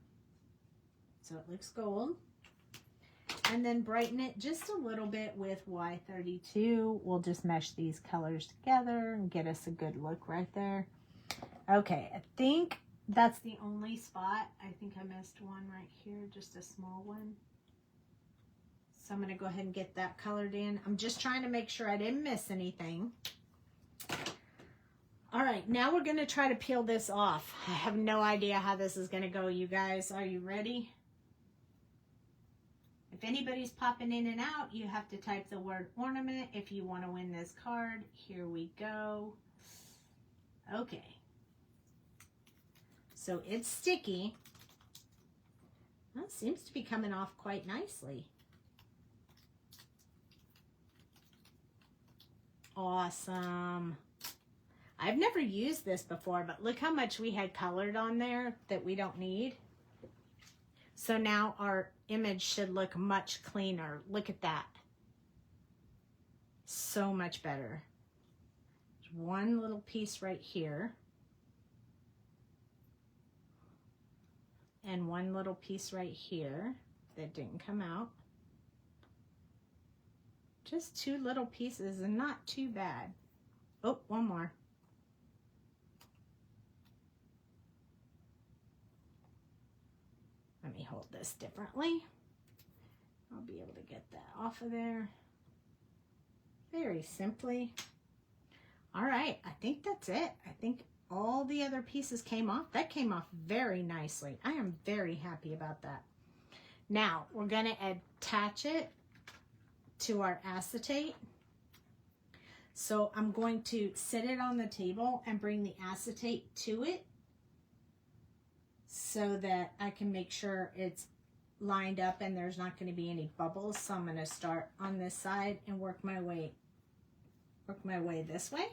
so it looks gold, and then brighten it just a little bit with Y32. We'll just mesh these colors together and get us a good look right there. Okay, I think that's the only spot. I think I missed one right here, just a small one. So I'm going to go ahead and get that colored in. I'm just trying to make sure I didn't miss anything. All right, now we're going to try to peel this off. I have no idea how this is going to go, you guys. Are you ready? If anybody's popping in and out, you have to type the word ornament if you want to win this card. Here we go. Okay. So it's sticky. Well, it seems to be coming off quite nicely. Awesome. I've never used this before, but look how much we had colored on there that we don't need. So now our image should look much cleaner. Look at that. So much better. There's one little piece right here. And one little piece right here that didn't come out. Just two little pieces and not too bad. Oh, one more. Let me hold this differently. I'll be able to get that off of there very simply. All right, I think that's it. I think all the other pieces came off. That came off very nicely. I am very happy about that. Now, we're going to attach it to our acetate. So I'm going to sit it on the table and bring the acetate to it so that I can make sure it's lined up and there's not going to be any bubbles. So I'm going to start on this side and work my way this way.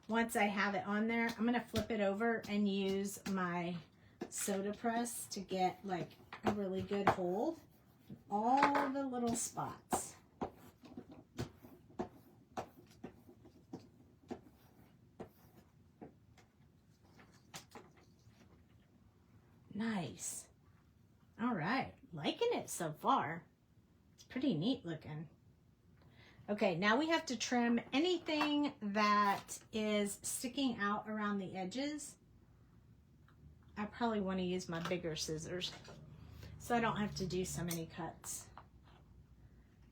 Once I have it on there, I'm going to flip it over and use my soda press to get like a really good hold on all the little spots. Nice. All right, liking it so far. It's pretty neat looking. Okay, now we have to trim anything that is sticking out around the edges. I probably want to use my bigger scissors so I don't have to do so many cuts.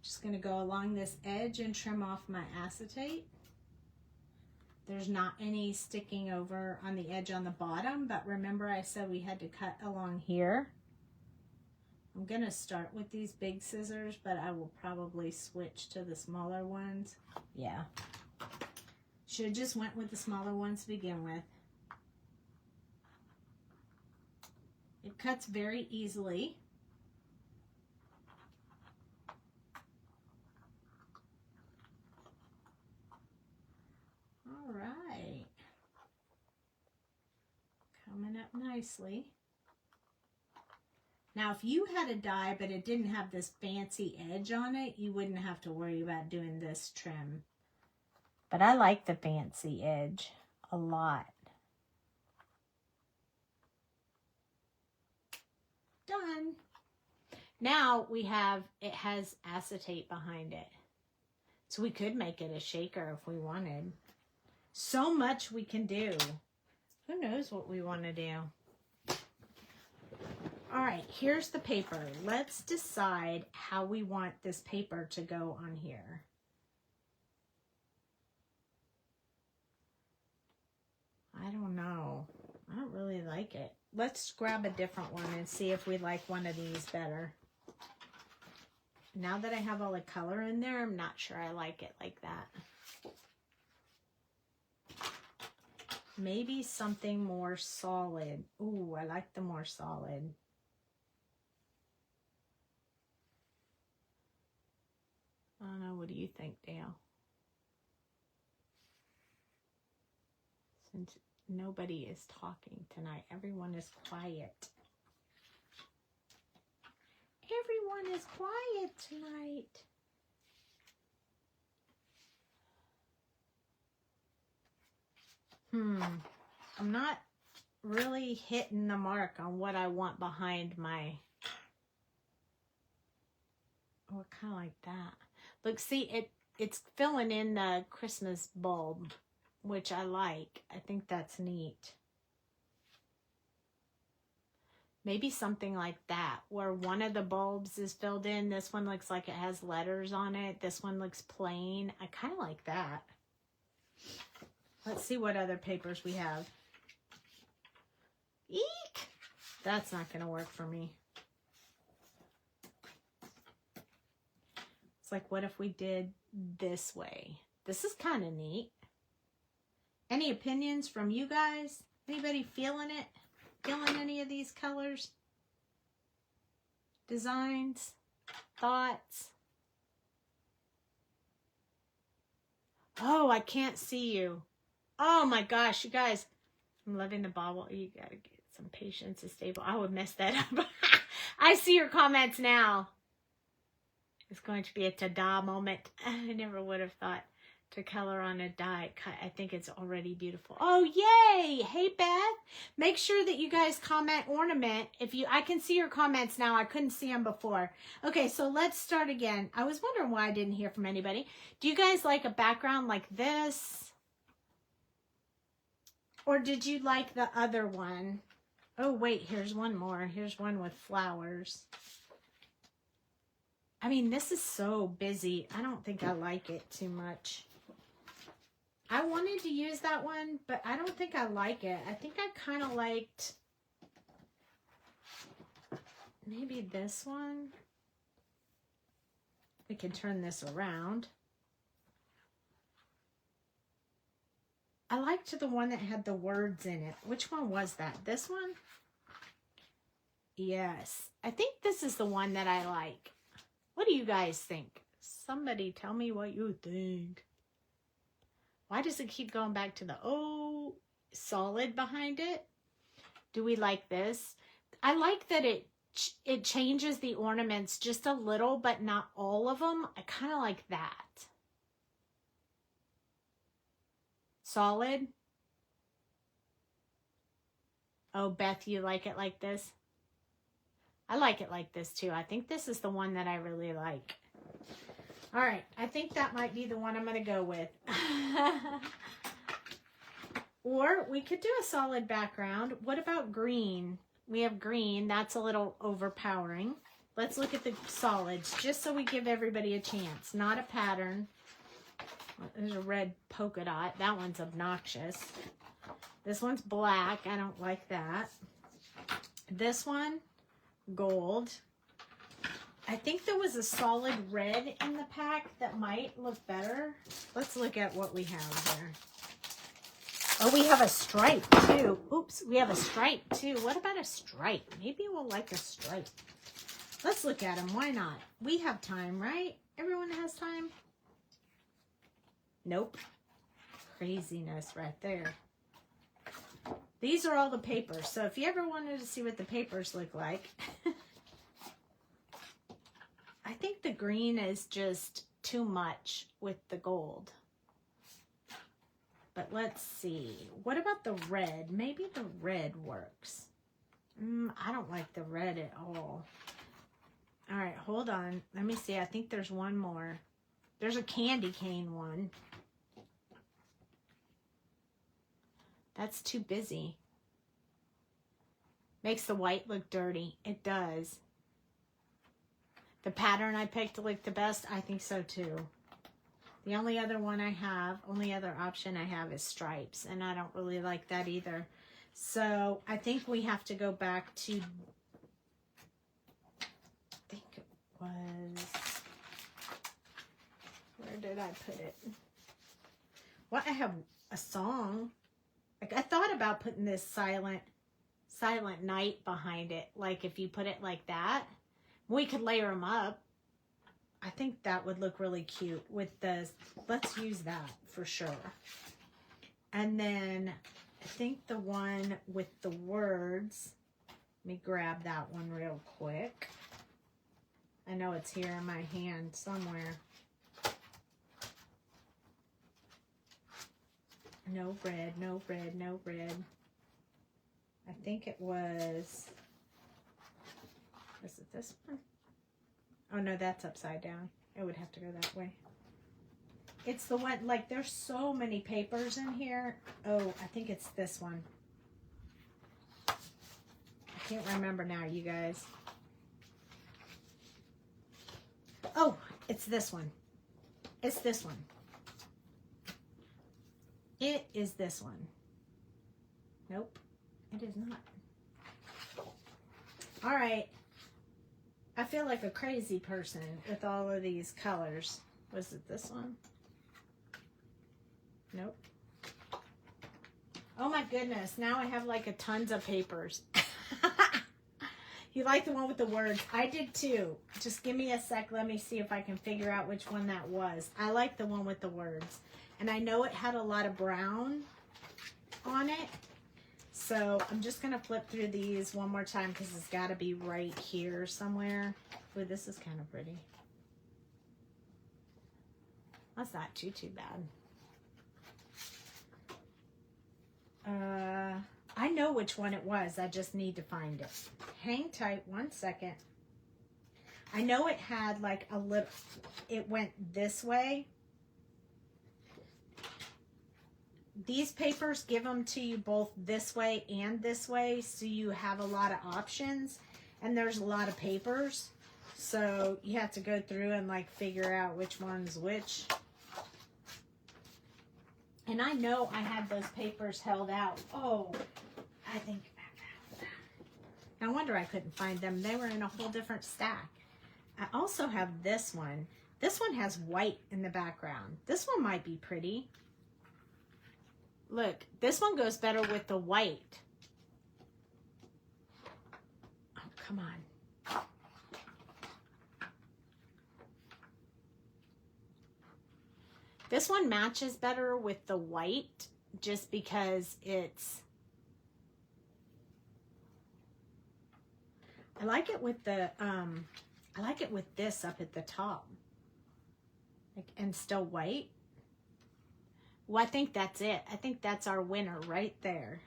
Just going to go along this edge and trim off my acetate. There's not any sticking over on the edge on the bottom, but remember I said we had to cut along here. I'm going to start with these big scissors, but I will probably switch to the smaller ones. Yeah. Should have just went with the smaller ones to begin with. It cuts very easily. All right. Coming up nicely. Now, if you had a die, but it didn't have this fancy edge on it, you wouldn't have to worry about doing this trim. But I like the fancy edge a lot. Done. Now we have, it has acetate behind it. So we could make it a shaker if we wanted. So much we can do. Who knows what we want to do? All right, here's the paper. Let's decide how we want this paper to go on here. I don't know. I don't really like it. Let's grab a different one and see if we like one of these better. Now that I have all the color in there, I'm not sure I like it like that. Maybe something more solid. Ooh, I like the more solid. I don't know. What do you think, Dale? Since nobody is talking tonight, everyone is quiet. Everyone is quiet tonight. I'm not really hitting the mark on what I want behind my... Oh, kind of like that. Look, see, it's filling in the Christmas bulb, which I like. I think that's neat. Maybe something like that, where one of the bulbs is filled in. This one looks like it has letters on it. This one looks plain. I kind of like that. Let's see what other papers we have. Eek! That's not going to work for me. It's like, what if we did this way? This is kind of neat. Any opinions from you guys? Anybody feeling it? Feeling any of these colors? Designs? Thoughts? Oh, I can't see you. Oh my gosh, you guys. I'm loving the bobble. You gotta get some patience is stable. I would mess that up. I see your comments now. It's going to be a ta-da moment. I never would have thought to color on a die cut. I think it's already beautiful. Oh, yay! Hey, Beth. Make sure that you guys comment ornament. I can see your comments now. I couldn't see them before. Okay, so let's start again. I was wondering why I didn't hear from anybody. Do you guys like a background like this? Or did you like the other one? Oh, wait, here's one more. Here's one with flowers. I mean, this is so busy. I don't think I like it too much. I wanted to use that one, but I don't think I like it. I think I kind of liked maybe this one. We can turn this around. I liked the one that had the words in it. Which one was that? This one? Yes. I think this is the one that I like. What do you guys think? Somebody tell me what you think. Why does it keep going back to the solid behind it? Do we like this? I like that it changes the ornaments just a little, but not all of them. I kind of like that. Solid. Oh, Beth, you like it like this? I like it like this too. I think this is the one that I really like. All right, I think that might be the one I'm going to go with. Or we could do a solid background. What about green? We have green. That's a little overpowering. Let's look at the solids, just so we give everybody a chance. Not a pattern. There's a red polka dot. That one's obnoxious. This one's black. I don't like that. This one, gold. I think there was a solid red in the pack that might look better. Let's look at what we have here. Oh, we have a stripe too. Oops, we have a stripe too. What about a stripe? Maybe we'll like a stripe. Let's look at them. Why not? We have time, right? Everyone has time? Nope. Craziness right there. These are all the papers. So if you ever wanted to see what the papers look like, I think the green is just too much with the gold. But let's see. What about the red? Maybe the red works. I don't like the red at all. All right, hold on. Let me see. I think there's one more. There's a candy cane one. That's too busy. Makes the white look dirty. It does. The pattern I picked to look the best, I think so too. The only other option I have is stripes, and I don't really like that either. So I think we have to go back to, I think it was, where did I put it? Well, I have a song. Like, I thought about putting this silent night behind it. Like, if you put it like that, we could layer them up. I think that would look really cute with the, let's use that for sure. And then I think the one with the words, let me grab that one real quick. I know it's here in my hand somewhere. No red, no red, no red. I think it was it this one? Oh no, that's upside down. It would have to go that way. It's the one, like, there's so many papers in here. Oh, I think it's this one. I can't remember now, you guys. Oh, it's this one. It's this one. It is this one. Nope, it is not. All right. I feel like a crazy person with all of these colors. Was it this one? Nope. Oh my goodness. Now I have like a tons of papers. You like the one with the words? I did too. Just give me a sec. Let me see if I can figure out which one that was. I like the one with the words. And I know it had a lot of brown on it. So I'm just going to flip through these one more time because it's got to be right here somewhere. Ooh, this is kind of pretty. That's not too bad. I know which one it was. I just need to find it. Hang tight 1 second. I know it had like a little, it went this way. These papers give them to you both this way and this way, so you have a lot of options, and there's a lot of papers, so you have to go through and like figure out which one's which. And I know I had those papers held out. Oh, I think I found them. No wonder I couldn't find them. They were in a whole different stack. I also have this one. This one has white in the background. This one might be pretty. Look, this one goes better with the white. Oh, come on. This one matches better with the white just because it's, I like it with the, I like it with this up at the top. Like, and still white. Well, I think that's it. I think that's our winner right there.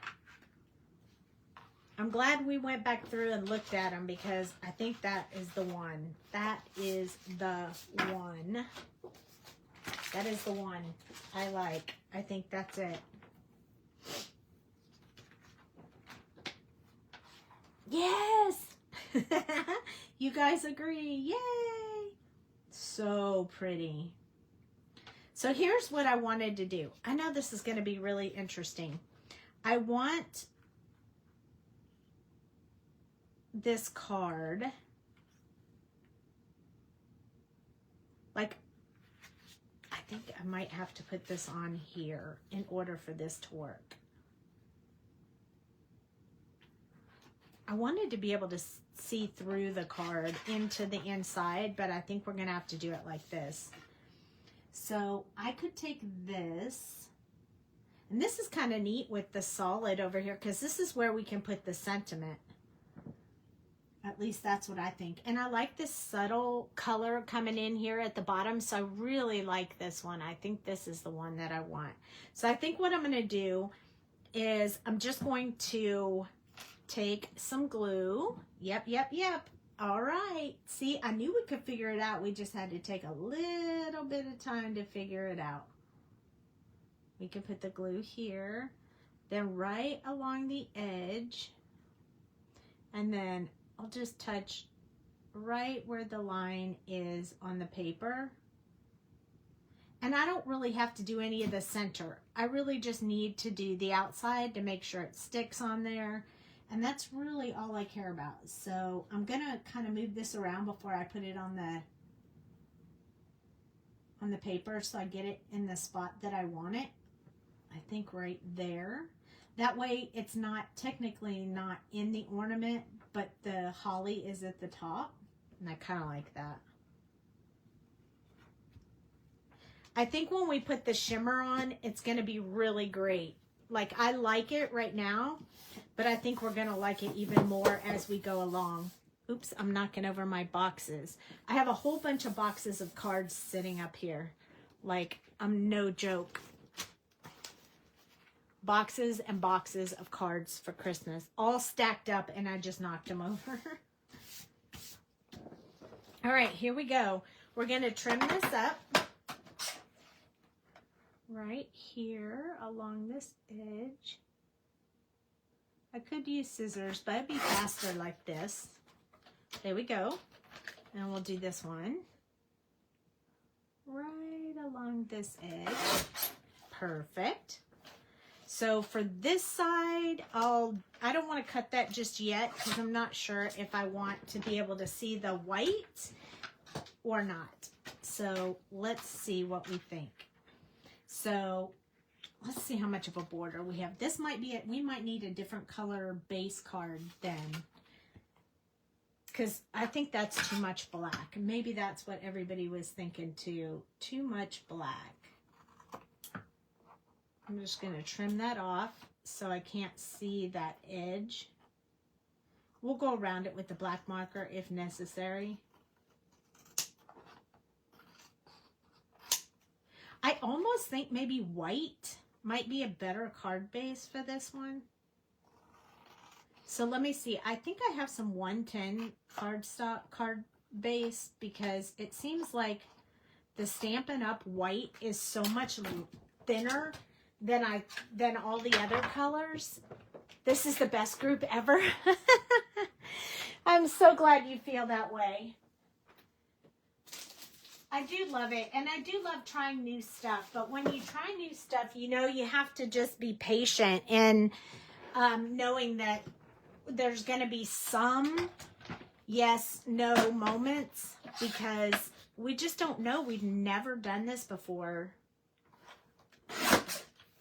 I'm glad we went back through and looked at them because I think that is the one. That is the one. That is the one I like. I think that's it. Yes! You guys agree. Yay! So pretty. So here's what I wanted to do. I know this is going to be really interesting. I want this card, like, I think I might have to put this on here in order for this to work. I wanted to be able to see through the card into the inside, but I think we're going to have to do it like this. So I could take this, and this is kind of neat with the solid over here, because this is where we can put the sentiment. At least that's what I think. And I like this subtle color coming in here at the bottom, so I really like this one. I think this is the one that I want. So I think what I'm going to do is I'm just going to take some glue. Yep. All right. See, I knew we could figure it out. We just had to take a little bit of time to figure it out. We can put the glue here, then right along the edge, and then I'll just touch right where the line is on the paper. And I don't really have to do any of the center. I really just need to do the outside to make sure it sticks on there. And that's really all I care about. So I'm gonna kind of move this around before I put it on the paper, so I get it in the spot that I want it. I think right there. That way it's not technically not in the ornament, but the holly is at the top. And I kind of like that. I think when we put the shimmer on, it's going to be really great. Like, I like it right now, but I think we're going to like it even more as we go along. Oops, I'm knocking over my boxes. I have a whole bunch of boxes of cards sitting up here. Like, I'm no joke. Boxes and boxes of cards for Christmas, all stacked up, and I just knocked them over. All right, here we go. We're going to trim this up right here along this edge. I could use scissors, but it'd be faster like this. There we go. And we'll do this one right along this edge. Perfect. So for this side, I don't want to cut that just yet, because I'm not sure if I want to be able to see the white or not. So let's see what we think. So let's see how much of a border we have. This might be it. We might need a different color base card then, because I think that's too much black. Maybe that's what everybody was thinking too. Too much black. I'm just going to trim that off so I can't see that edge. We'll go around it with the black marker if necessary. I almost think maybe white might be a better card base for this one. So let me see. I think I have some 110 cardstock card base, because it seems like the Stampin' Up! White is so much thinner than all the other colors. This is the best group ever. I'm so glad you feel that way. I do love it, and I do love trying new stuff, but when you try new stuff, you know, you have to just be patient and knowing that there's going to be some yes, no moments, because we just don't know. We've never done this before.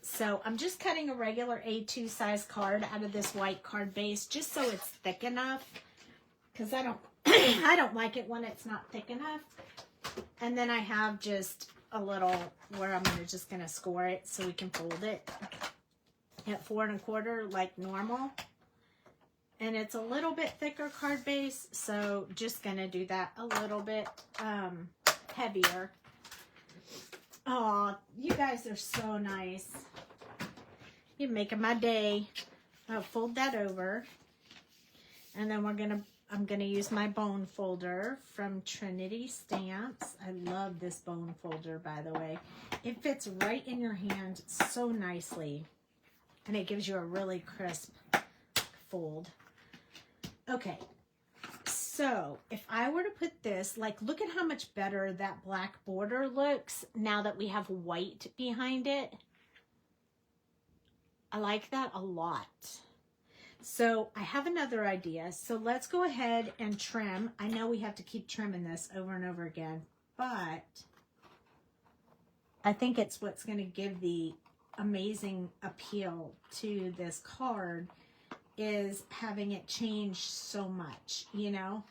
So I'm just cutting a regular A2 size card out of this white card base, just so it's thick enough, because I don't I don't like it when it's not thick enough. And then I have just a little where I'm just gonna score it so we can fold it at 4 1/4 like normal. And it's a little bit thicker card base, so just gonna do that a little bit heavier. Oh, you guys are so nice. You're making my day. I'll fold that over. And then I'm gonna use my bone folder from Trinity Stamps. I love this bone folder, by the way. It fits right in your hand so nicely. And it gives you a really crisp fold. Okay, So if I were to put this, like, look at how much better that black border looks now that we have white behind it. I like that a lot. So I have another idea. So let's go ahead and trim. I know we have to keep trimming this over and over again, but I think it's what's going to give the amazing appeal to this card is having it change so much, you know.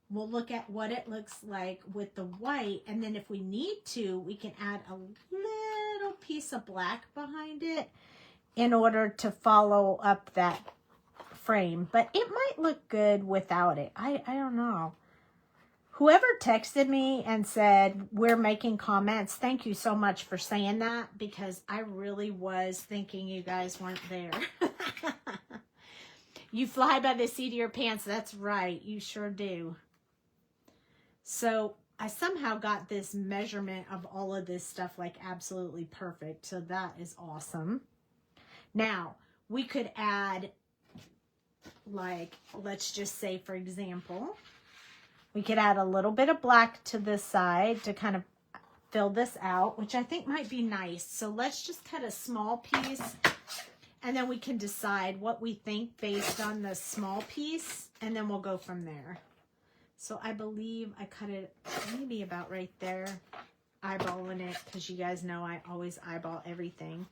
We'll look at what it looks like with the white, and then if we need to, we can add a little piece of black behind it in order to follow up that frame. But it might look good without it. I don't know. Whoever texted me and said, we're making comments, thank you so much for saying that, because I really was thinking you guys weren't there. You fly by the seat of your pants. That's right. You sure do. So I somehow got this measurement of all of this stuff like absolutely perfect. So that is awesome. Now, we could add, like, let's just say, for example, we could add a little bit of black to this side to kind of fill this out, which I think might be nice. So let's just cut a small piece, and then we can decide what we think based on the small piece, and then we'll go from there. So I believe I cut it maybe about right there, eyeballing it, because you guys know I always eyeball everything.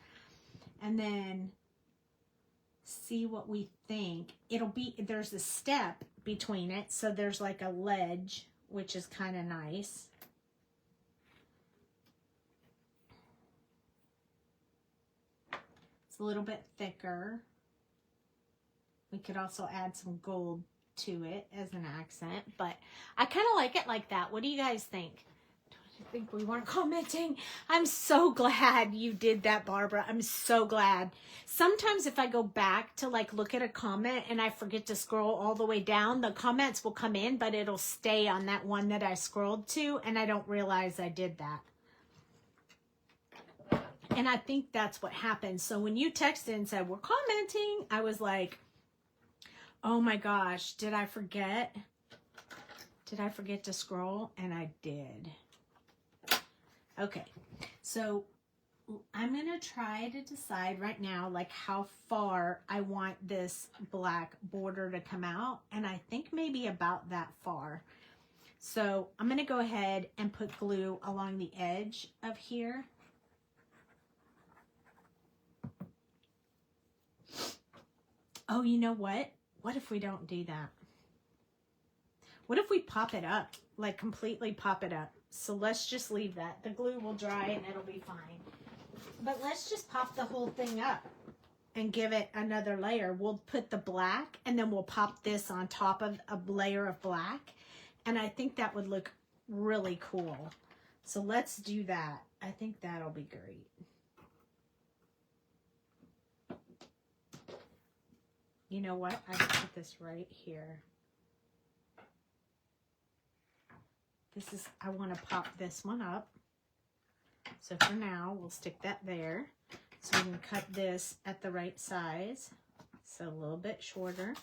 And then see what we think. It'll be, there's a step between it, so there's like a ledge, which is kind of nice. It's a little bit thicker. We could also add some gold to it as an accent, but I kind of like it like that. What do you guys think? I think we weren't commenting. I'm so glad you did that, Barbara. I'm so glad. Sometimes if I go back to like look at a comment and I forget to scroll all the way down, the comments will come in, but it'll stay on that one that I scrolled to, and I don't realize I did that. And I think that's what happened. So when you texted and said, we're commenting, I was like, oh my gosh, did I forget? Did I forget to scroll? And I did. Okay, so I'm going to try to decide right now, like, how far I want this black border to come out. And I think maybe about that far. So I'm going to go ahead and put glue along the edge of here. Oh, you know what? What if we don't do that? What if we pop it up, like completely pop it up? So let's just leave that. The glue will dry and it'll be fine. But let's just pop the whole thing up and give it another layer. We'll put the black and then we'll pop this on top of a layer of black. And I think that would look really cool. So let's do that. I think that'll be great. You know what? I can put this right here. This is, I want to pop this one up. So for now, we'll stick that there. So we can cut this at the right size. So a little bit shorter.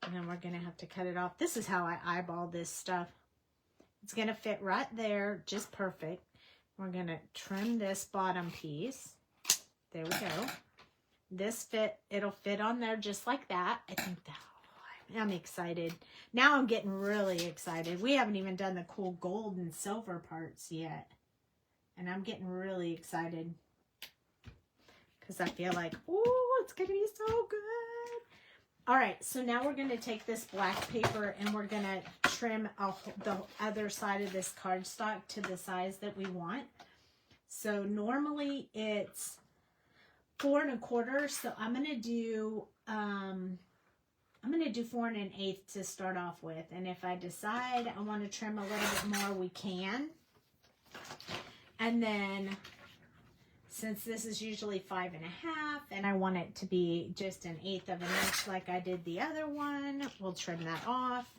And then we're going to have to cut it off. This is how I eyeball this stuff. It's going to fit right there, just perfect. We're going to trim this bottom piece. There we go. This fit, it'll fit on there just like that. I think that, oh, I'm excited. Now I'm getting really excited. We haven't even done the cool gold and silver parts yet. And I'm getting really excited. Because I feel like, oh, it's going to be so good. All right, so now we're going to take this black paper and we're going to trim the other side of this cardstock to the size that we want. So normally it's 4 1/4, so I'm gonna do 4 1/8 to start off with, and if I decide I want to trim a little bit more, we can. And then since this is usually 5 1/2, and I want it to be just 1/8 of an inch like I did the other one, we'll trim that off.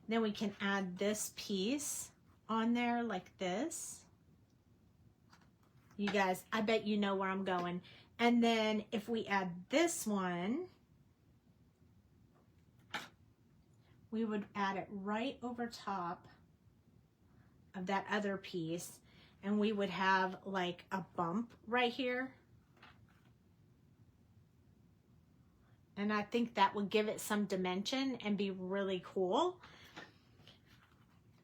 Then we can add this piece on there like this. You guys, I bet you know where I'm going. And then if we add this one, we would add it right over top of that other piece, and we would have like a bump right here. And I think that would give it some dimension and be really cool.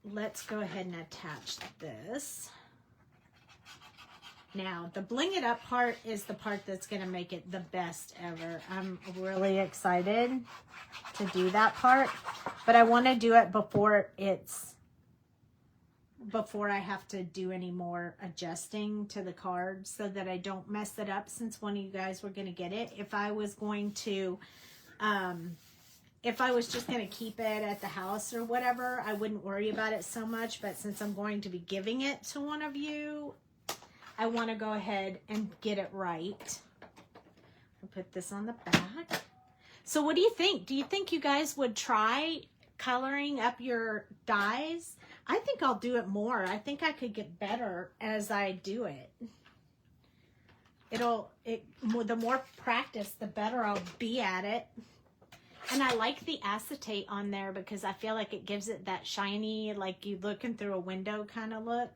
Let's go ahead and attach this. Now, the bling it up part is the part that's going to make it the best ever. I'm really excited to do that part, but I want to do it before I have to do any more adjusting to the card so that I don't mess it up, since one of you guys were going to get it. If I was going to, if I was just going to keep it at the house or whatever, I wouldn't worry about it so much. But since I'm going to be giving it to one of you, I want to go ahead and get it right. I'll put this on the back. So what do you think? Do you think you guys would try coloring up your dies? I think I'll do it more. I think I could get better as I do it. The more practice, the better I'll be at it. And I like the acetate on there because I feel like it gives it that shiny, like you looking through a window kind of look.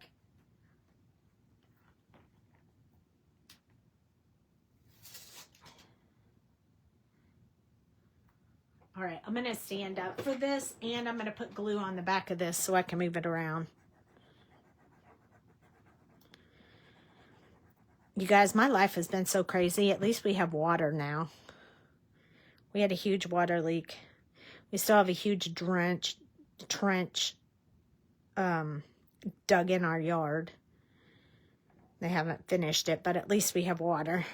All right, I'm going to stand up for this, and I'm going to put glue on the back of this so I can move it around. You guys, my life has been so crazy. At least we have water now. We had a huge water leak. We still have a huge trench dug in our yard. They haven't finished it, but at least we have water.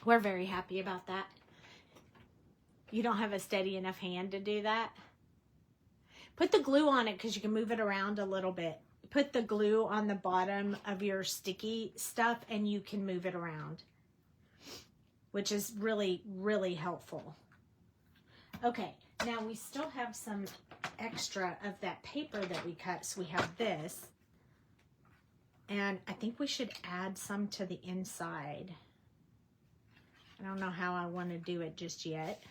We're very happy about that. You don't have a steady enough hand to do that? Put the glue on it because you can move it around a little bit. Put the glue on the bottom of your sticky stuff and you can move it around, which is really, really helpful. Okay, now we still have some extra of that paper that we cut, so we have this. And I think we should add some to the inside. I don't know how I want to do it just yet.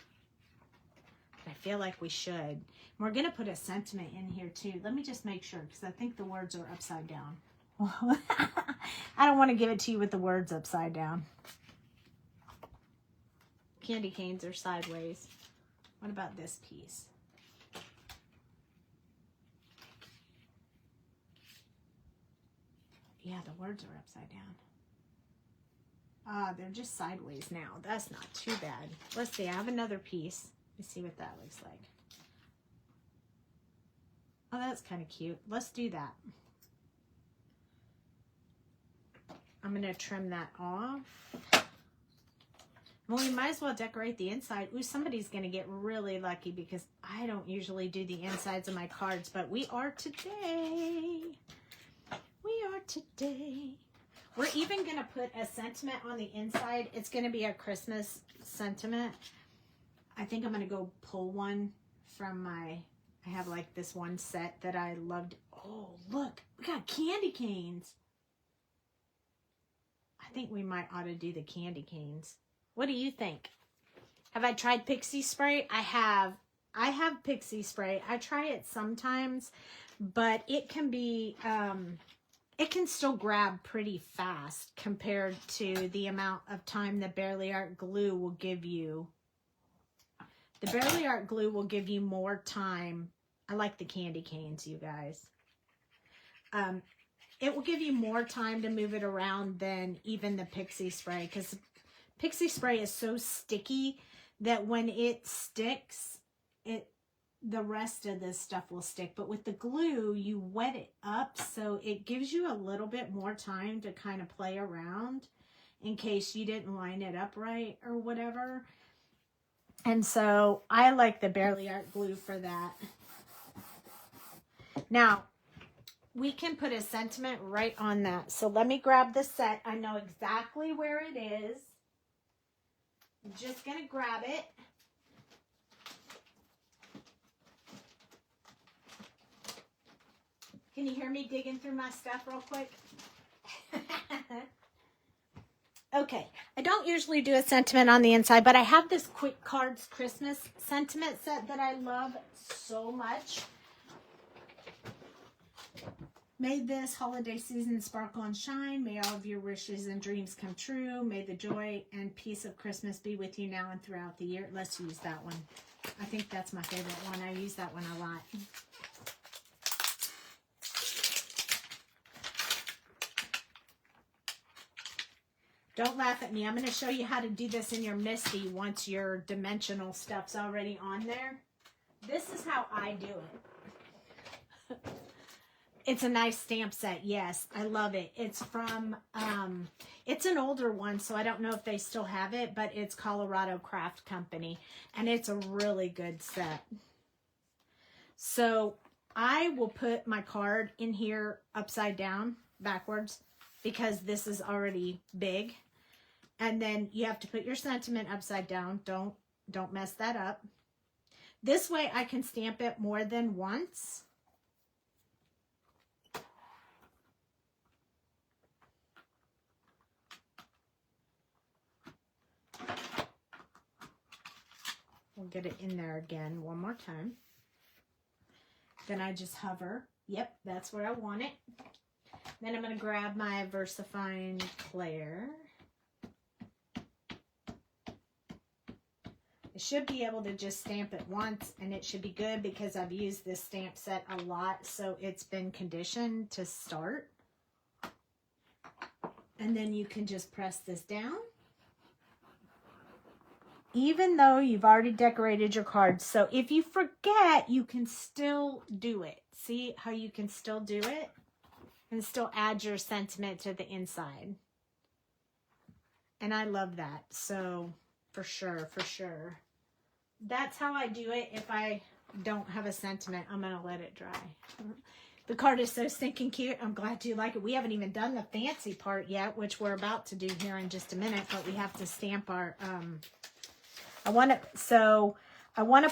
I feel like we should. We're going to put a sentiment in here too. Let me just make sure, because I think the words are upside down. I don't want to give it to you with the words upside down. Candy canes are sideways. What about this piece? Yeah, the words are upside down. They're just sideways now. That's not too bad. Let's see. I have another piece. Let's see what that looks like. Oh, that's kind of cute. Let's do that. I'm going to trim that off. Well, we might as well decorate the inside. Ooh, somebody's going to get really lucky because I don't usually do the insides of my cards, but we are today. We are today. We're even going to put a sentiment on the inside. It's going to be a Christmas sentiment. I think I'm going to go pull one from my, I have like this one set that I loved. Oh, look, we got candy canes. I think we might ought to do the candy canes. What do you think? Have I tried pixie spray? I have pixie spray. I try it sometimes, but it can be, it can still grab pretty fast compared to the amount of time the Barely Art glue will give you. The Barely Art glue will give you more time. I like the candy canes, you guys. It will give you more time to move it around than even the pixie spray, because pixie spray is so sticky that when it sticks, the rest of this stuff will stick. But with the glue, you wet it up, so it gives you a little bit more time to kind of play around in case you didn't line it up right or whatever. And so I like the Barely Art glue for that. Now, we can put a sentiment right on that. So let me grab the set. I know exactly where it is. I'm just going to grab it. Can you hear me digging through my stuff real quick? Okay, I don't usually do a sentiment on the inside, but I have this Quick Cards Christmas sentiment set that I love so much. May this holiday season sparkle and shine. May all of your wishes and dreams come true. May the joy and peace of Christmas be with you now and throughout the year. Let's use that one. I think that's my favorite one. I use that one a lot. Don't laugh at me. I'm going to show you how to do this in your Misty once your dimensional stuff's already on there. This is how I do it. It's a nice stamp set. Yes, I love it. It's from, it's an older one, so I don't know if they still have it, but it's Colorado Craft Company, and it's a really good set. So I will put my card in here upside down, backwards, because this is already big. And then you have to put your sentiment upside down. Don't mess that up. This way I can stamp it more than once. We'll get it in there again one more time. Then I just hover. Yep, that's where I want it. Then I'm going to grab my VersaFine Claire. I should be able to just stamp it once, and it should be good because I've used this stamp set a lot, so it's been conditioned to start. And then you can just press this down. Even though you've already decorated your cards. So if you forget, you can still do it. See how you can still do it? And still add your sentiment to the inside. And I love that. So for sure, for sure. That's how I do it. If I don't have a sentiment, I'm going to let it dry. The card is so stinking cute. I'm glad you like it. We haven't even done the fancy part yet, which we're about to do here in just a minute. But we have to stamp our... I want to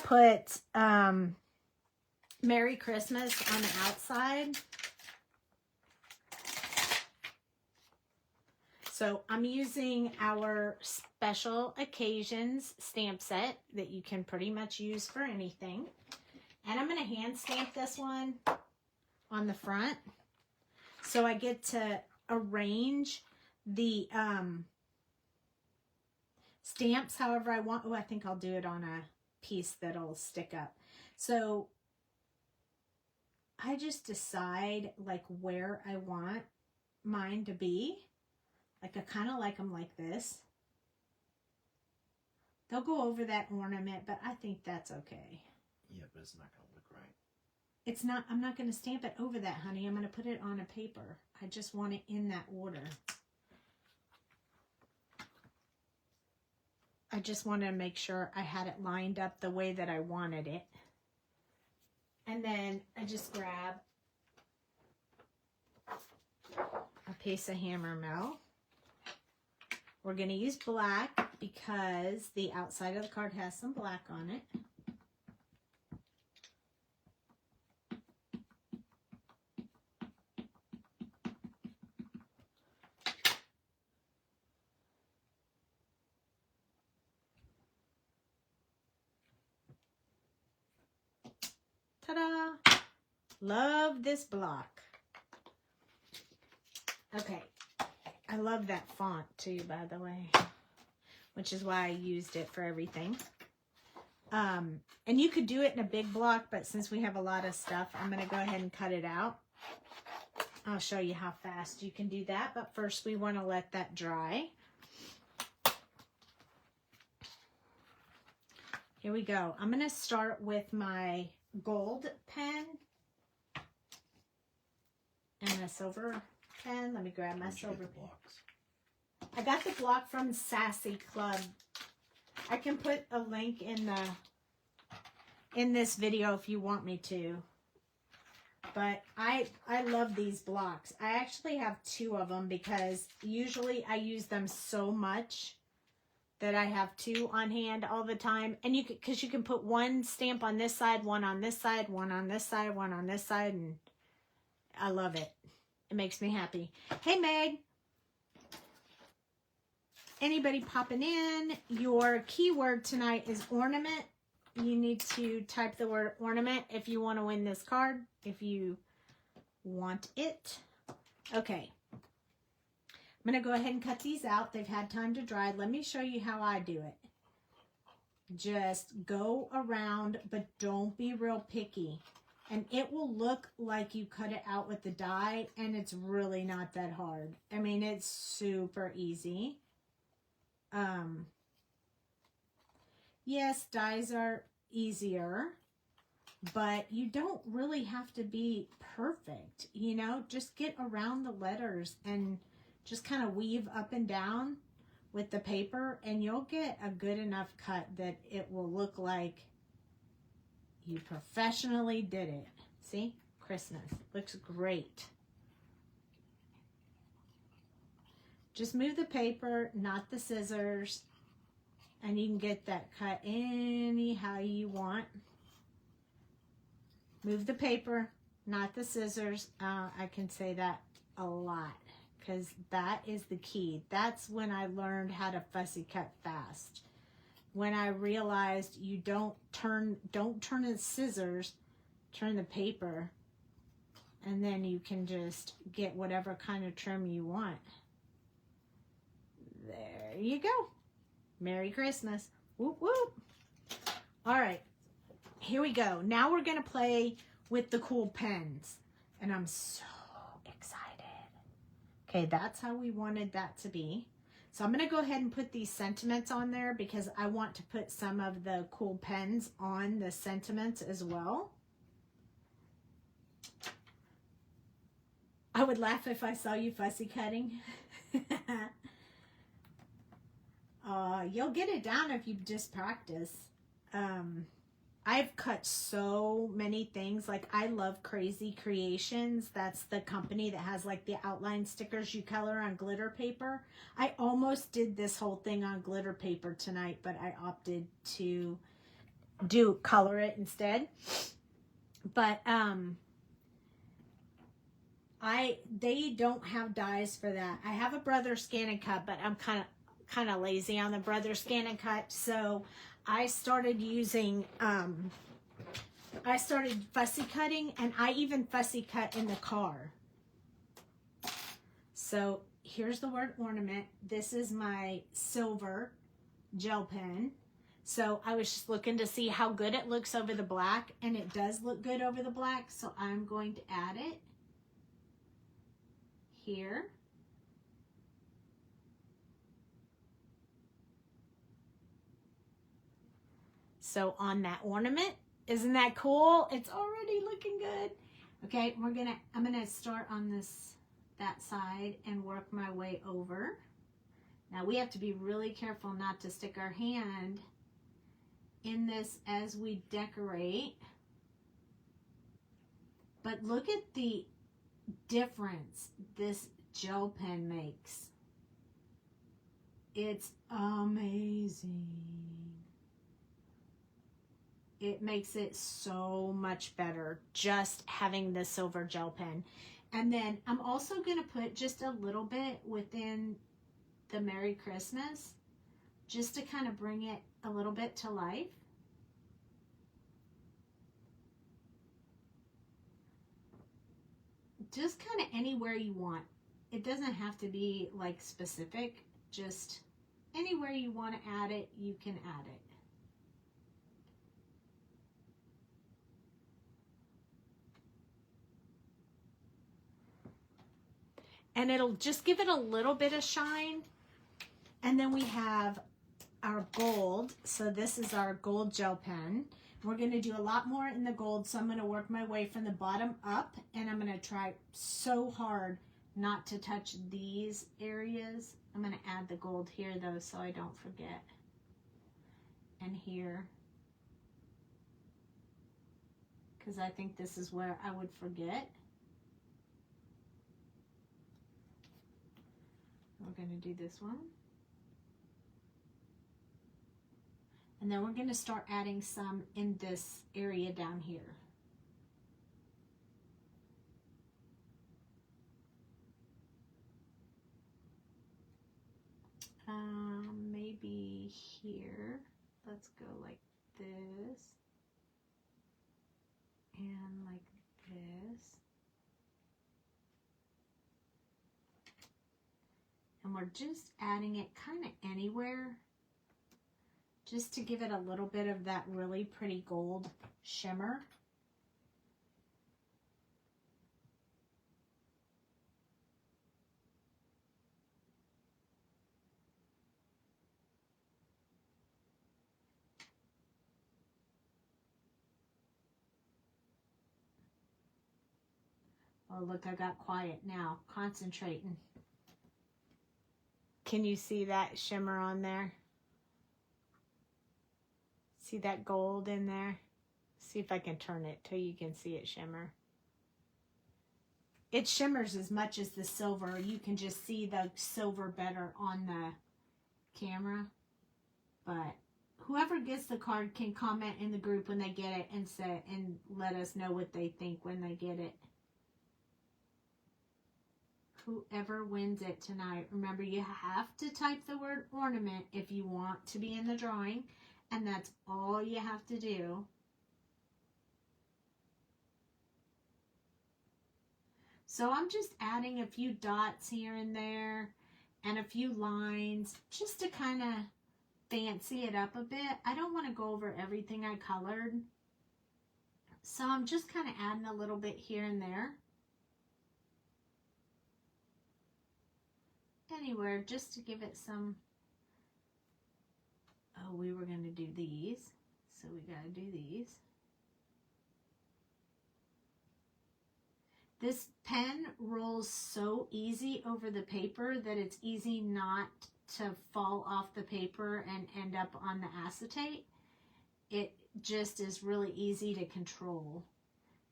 put Merry Christmas on the outside. So I'm using our special occasions stamp set that you can pretty much use for anything. And I'm going to hand stamp this one on the front. So I get to arrange the stamps however I want. Oh, I think I'll do it on a piece that'll stick up. So I just decide like where I want mine to be. Like I kind of like them like this. They'll go over that ornament, but I think that's okay. Yeah, but it's not going to look right. It's not, I'm not going to stamp it over that, honey. I'm going to put it on a paper. I just want it in that order. I just wanted to make sure I had it lined up the way that I wanted it. And then I just grab a piece of hammer mill. We're going to use black because the outside of the card has some black on it. Ta-da! Love this block. Okay. I love that font too, by the way, which is why I used it for everything. And you could do it in a big block, but since we have a lot of stuff, I'm going to go ahead and cut it out. I'll show you how fast you can do that, but first we want to let that dry. Here we go. I'm going to start with my gold pen and a silver pen. Let me grab my silver pen. I got the block from Sassy Club. I can put a link in this video if you want me to. But I love these blocks. I actually have 2 of them because usually I use them so much that I have 2 on hand all the time. And because you can put one stamp on this side, one on this side, one on this side, one on this side, and I love it. It makes me happy. Hey, Meg. anybody popping in, your keyword tonight is ornament. You need to type the word ornament if you want to win this card, if you want it. Okay. I'm going to go ahead and cut these out. They've had time to dry. Let me show you how I do it. Just go around, but don't be real picky. And it will look like you cut it out with the die, and it's really not that hard. I mean, it's super easy. Yes, dies are easier, but you don't really have to be perfect, you know? Just get around the letters and just kind of weave up and down with the paper, and you'll get a good enough cut that it will look like you professionally did it. See? Christmas. Looks great. Just move the paper, not the scissors, and you can get that cut any how you want. Move the paper, not the scissors. I can say that a lot because that is the key. That's when I learned how to fussy cut fast. When I realized you don't turn the scissors, turn the paper, and then you can just get whatever kind of trim you want. There you go. Merry Christmas. Whoop, whoop. All right, here we go. Now we're going to play with the cool pens, and I'm so excited. Okay, that's how we wanted that to be. So I'm going to go ahead and put these sentiments on there because I want to put some of the cool pens on the sentiments as well. I would laugh if I saw you fussy cutting. You'll get it down if you just practice. I've cut so many things. Like, I love Crazy Creations. That's the company that has like the outline stickers you color on glitter paper. I almost did this whole thing on glitter paper tonight, but I opted to color it instead. But they don't have dies for that. I have a Brother Scan and Cut, but I'm kind of lazy on the Brother Scan and Cut, so I started using, I started fussy cutting, and I even fussy cut in the car. So here's the word ornament. This is my silver gel pen. So I was just looking to see how good it looks over the black, and it does look good over the black. So I'm going to add it here. So on that ornament, isn't that cool? It's already looking good. Okay, I'm gonna start on that side and work my way over. Now we have to be really careful not to stick our hand in this as we decorate. But look at the difference this gel pen makes. It's amazing. It makes it so much better just having the silver gel pen. And then I'm also going to put just a little bit within the Merry Christmas just to kind of bring it a little bit to life. Just kind of anywhere you want. It doesn't have to be like specific, just anywhere you want to add it, you can add it. And it'll just give it a little bit of shine. And then we have our gold. So this is our gold gel pen. We're going to do a lot more in the gold. So I'm going to work my way from the bottom up. And I'm going to try so hard not to touch these areas. I'm going to add the gold here though, so I don't forget. And here. Because I think this is where I would forget. We're going to do this one. And then we're going to start adding some in this area down here. are just adding it kind of anywhere, just to give it a little bit of that really pretty gold shimmer. Oh, look, I got quiet now, concentrating. Can you see that shimmer on there? See that gold in there? See if I can turn it till you can see it shimmer. It shimmers as much as the silver. You can just see the silver better on the camera. But whoever gets the card can comment in the group when they get it and let us know what they think when they get it. Whoever wins it tonight. Remember, you have to type the word ornament if you want to be in the drawing. And that's all you have to do. So I'm just adding a few dots here and there and a few lines just to kind of fancy it up a bit. I don't want to go over everything I colored. So I'm just kind of adding a little bit here and there. Anywhere, just to give it some. Oh, we were going to do these, so we got to do these. This pen rolls so easy over the paper that it's easy not to fall off the paper and end up on the acetate. It just is really easy to control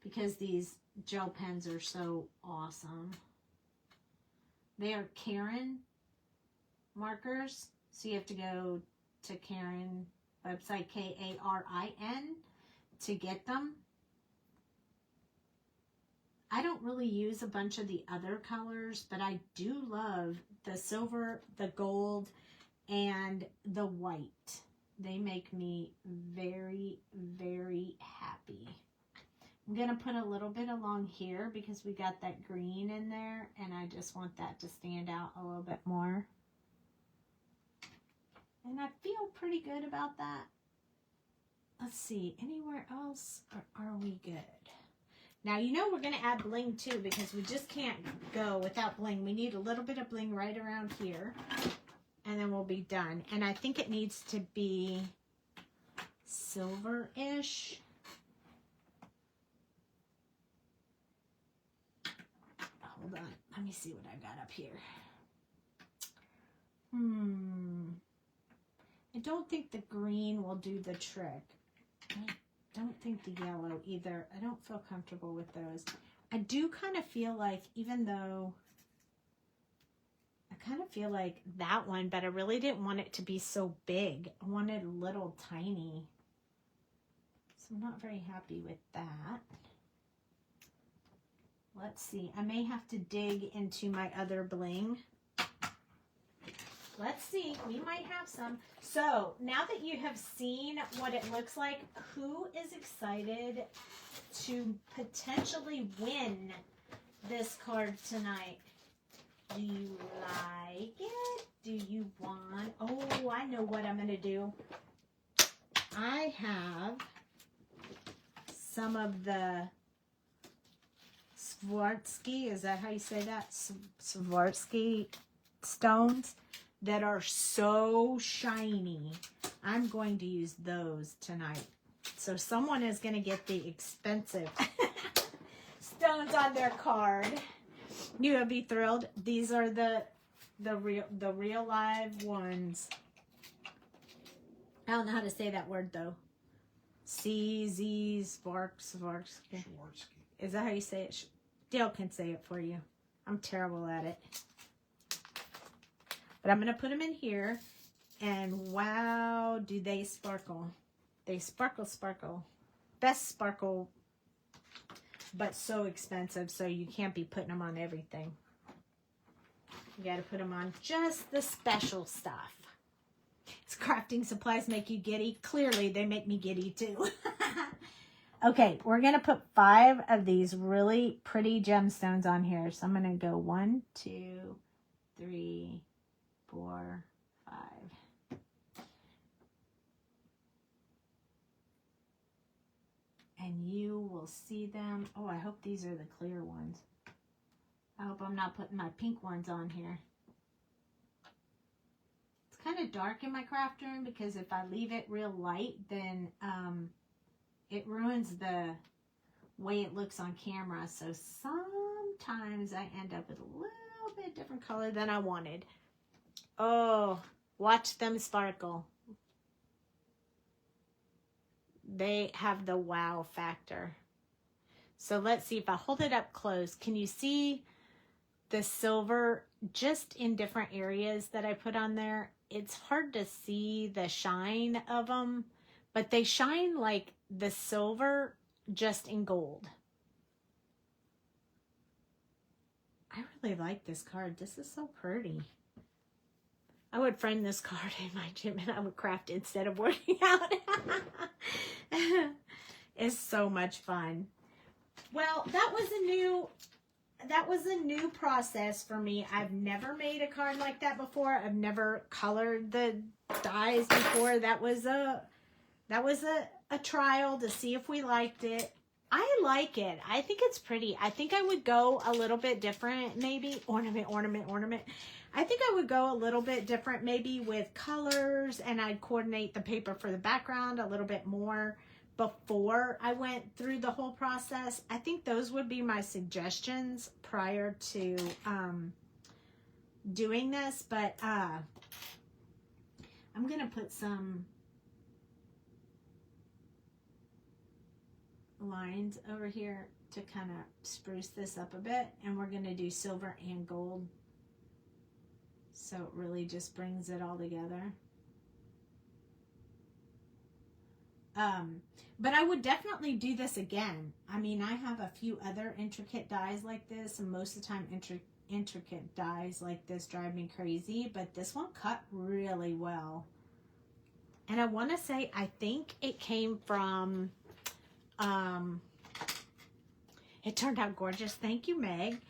because these gel pens are so awesome. They are Karin markers, so you have to go to Karin website, Karin, to get them. I don't really use a bunch of the other colors, but I do love the silver, the gold, and the white. They make me very, very happy. I'm going to put a little bit along here because we got that green in there, and I just want that to stand out a little bit more. And I feel pretty good about that. Let's see, anywhere else, or are we good? Now, you know we're going to add bling too because we just can't go without bling. We need a little bit of bling right around here, and then we'll be done. And I think it needs to be silver-ish. Hold on, let me see what I got up here. I don't think the green will do the trick. I don't think the yellow either. I don't feel comfortable with those. I do kind of feel like, even though I kind of feel like that one, but I really didn't want it to be so big. I wanted a little tiny. So I'm not very happy with that. Let's see. I may have to dig into my other bling. Let's see. We might have some. So now that you have seen what it looks like, who is excited to potentially win this card tonight? Do you like it? Do you want? Oh, I know what I'm going to do. I have some of the Swarovski, is that how you say that? Swarovski stones that are so shiny. I'm going to use those tonight. So someone is going to get the expensive stones on their card. You would be thrilled. These are the real live ones. I don't know how to say that word though. Swarovski. Is that how you say it? Dale can say it for you. I'm terrible at it. But I'm going to put them in here. And wow, do they sparkle. They sparkle, sparkle. Best sparkle, but so expensive, so you can't be putting them on everything. You got to put them on just the special stuff. Does crafting supplies make you giddy? Clearly, they make me giddy too. Okay, we're going to put 5 of these really pretty gemstones on here. So I'm going to go 1, 2, 3, 4, 5. And you will see them. Oh, I hope these are the clear ones. I hope I'm not putting my pink ones on here. It's kind of dark in my craft room because if I leave it real light, then it ruins the way it looks on camera. So sometimes I end up with a little bit different color than I wanted. Oh, watch them sparkle. They have the wow factor. So let's see if I hold it up close. Can you see the silver just in different areas that I put on there? It's hard to see the shine of them, but they shine like the silver just in gold. I really like this card. This is so pretty. I would frame this card in my gym and I would craft it instead of working out. It's so much fun. Well, that was a new process for me. I've never made a card like that before. I've never colored the dies before. That was a trial to see if we liked it. I like it. I think it's pretty. I think I would go a little bit different, maybe. Ornament. I think I would go a little bit different, maybe with colors, and I'd coordinate the paper for the background a little bit more before I went through the whole process. I think those would be my suggestions prior to doing this, but I'm going to put some lines over here to kind of spruce this up a bit, and we're going to do silver and gold. So it really just brings it all together. But I would definitely do this again. I mean, I have a few other intricate dies like this, and most of the time intricate dies like this drive me crazy, but this one cut really well. And I want to say, I think it came from, it turned out gorgeous. Thank you, Meg.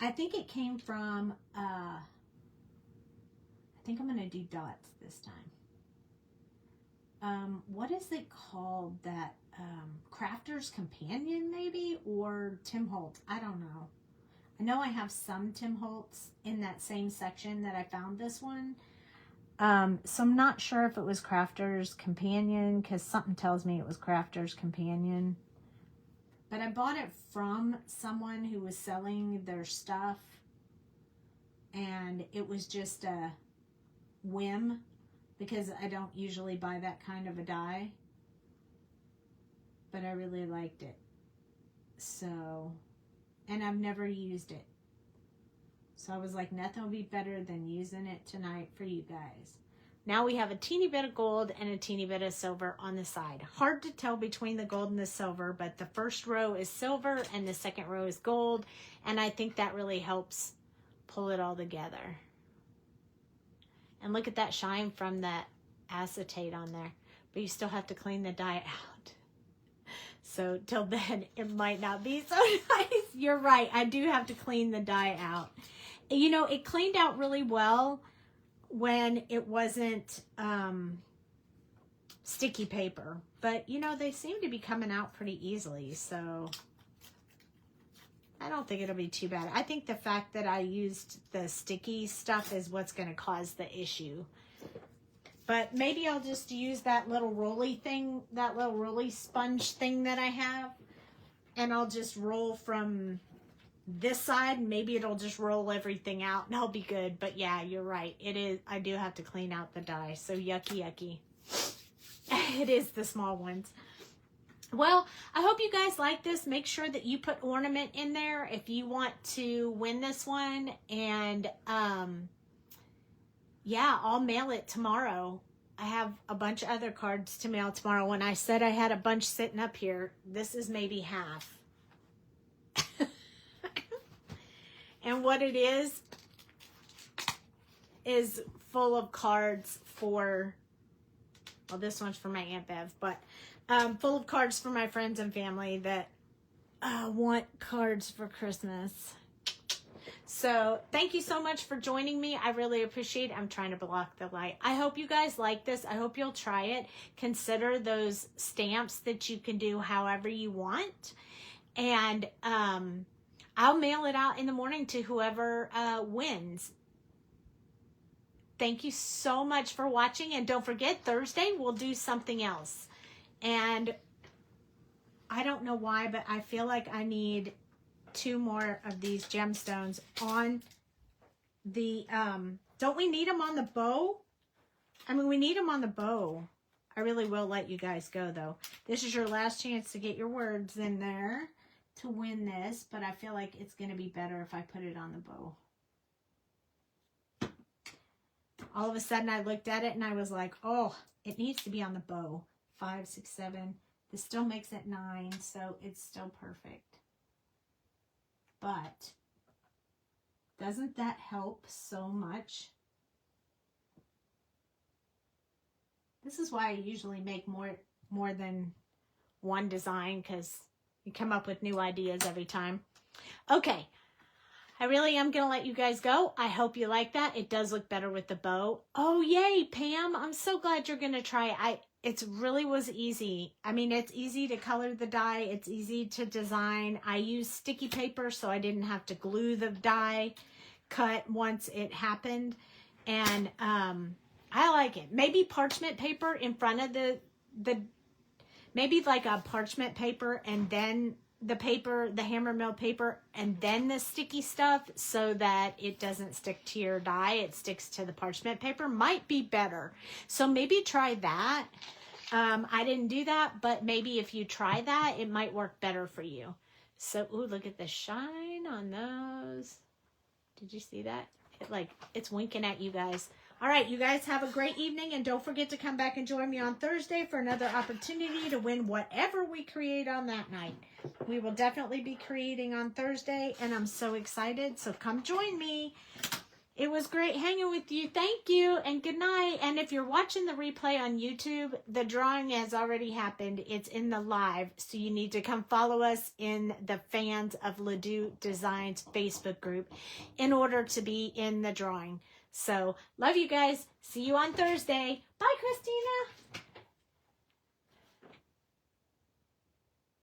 I think it came from, I think I'm going to do dots this time. What is it called? That Crafter's Companion, maybe? Or Tim Holtz? I don't know. I know I have some Tim Holtz in that same section that I found this one. So I'm not sure if it was Crafter's Companion, because something tells me it was Crafter's Companion. But I bought it from someone who was selling their stuff, and it was just a whim, because I don't usually buy that kind of a die, but I really liked it. So, and I've never used it, so I was like, nothing would be better than using it tonight for you guys. Now we have a teeny bit of gold and a teeny bit of silver on the side. Hard to tell between the gold and the silver, but the first row is silver and the second row is gold, and I think that really helps pull it all together. And look at that shine from that acetate on there. But you still have to clean the dye out. So till then, it might not be so nice. You're right. I do have to clean the dye out. You know, it cleaned out really well when it wasn't sticky paper. But, you know, they seem to be coming out pretty easily. So I don't think it'll be too bad. I think the fact that I used the sticky stuff is what's going to cause the issue. But maybe I'll just use that little rolly thing, that little rolly sponge thing that I have. And I'll just roll from this side. Maybe it'll just roll everything out and I'll be good. But yeah, you're right. It is. I do have to clean out the dye. So yucky. It is the small ones. Well, I hope you guys like this. Make sure that you put ornament in there if you want to win this one. And yeah, I'll mail it tomorrow. I have a bunch of other cards to mail tomorrow. When I said I had a bunch sitting up here, this is maybe half. And what it is full of cards for, well, this one's for my Aunt Bev, but full of cards for my friends and family that want cards for Christmas. So thank you so much for joining me. I really appreciate it. I'm trying to block the light. I hope you guys like this. I hope you'll try it. Consider those stamps that you can do however you want. And I'll mail it out in the morning to whoever wins. Thank you so much for watching. And don't forget, Thursday we'll do something else. And I don't know why, but I feel like I need 2 more of these gemstones on the, don't we need them on the bow? I mean, we need them on the bow. I really will let you guys go, though. This is your last chance to get your words in there to win this, but I feel like it's going to be better if I put it on the bow. All of a sudden, I looked at it and I was like, oh, it needs to be on the bow. 5, 6, 7. This still makes it 9, so it's still perfect. But doesn't that help so much? This is why I usually make more than one design, because you come up with new ideas every time. Okay. I really am going to let you guys go. I hope you like that. It does look better with the bow. Oh, yay, Pam. I'm so glad you're going to try. It really was easy. I mean, it's easy to color the die. It's easy to design. I used sticky paper, so I didn't have to glue the die cut once it happened. And I like it. Maybe parchment paper in front of maybe like a parchment paper and then the paper, the hammer mill paper, and then the sticky stuff so that it doesn't stick to your die. It sticks to the parchment paper. Might be better. So maybe try that. I didn't do that, but maybe if you try that, it might work better for you. So, ooh, look at the shine on those. Did you see that? It's winking at you guys. All right, you guys have a great evening, and don't forget to come back and join me on Thursday for another opportunity to win whatever we create on that night. We will definitely be creating on Thursday, and I'm so excited, so come join me. It was great hanging with you. Thank you, and good night. And if you're watching the replay on YouTube, the drawing has already happened. It's in the live, so you need to come follow us in the Fans of Doux Designs Facebook group in order to be in the drawing. So, love you guys. See you on Thursday. Bye, Christina.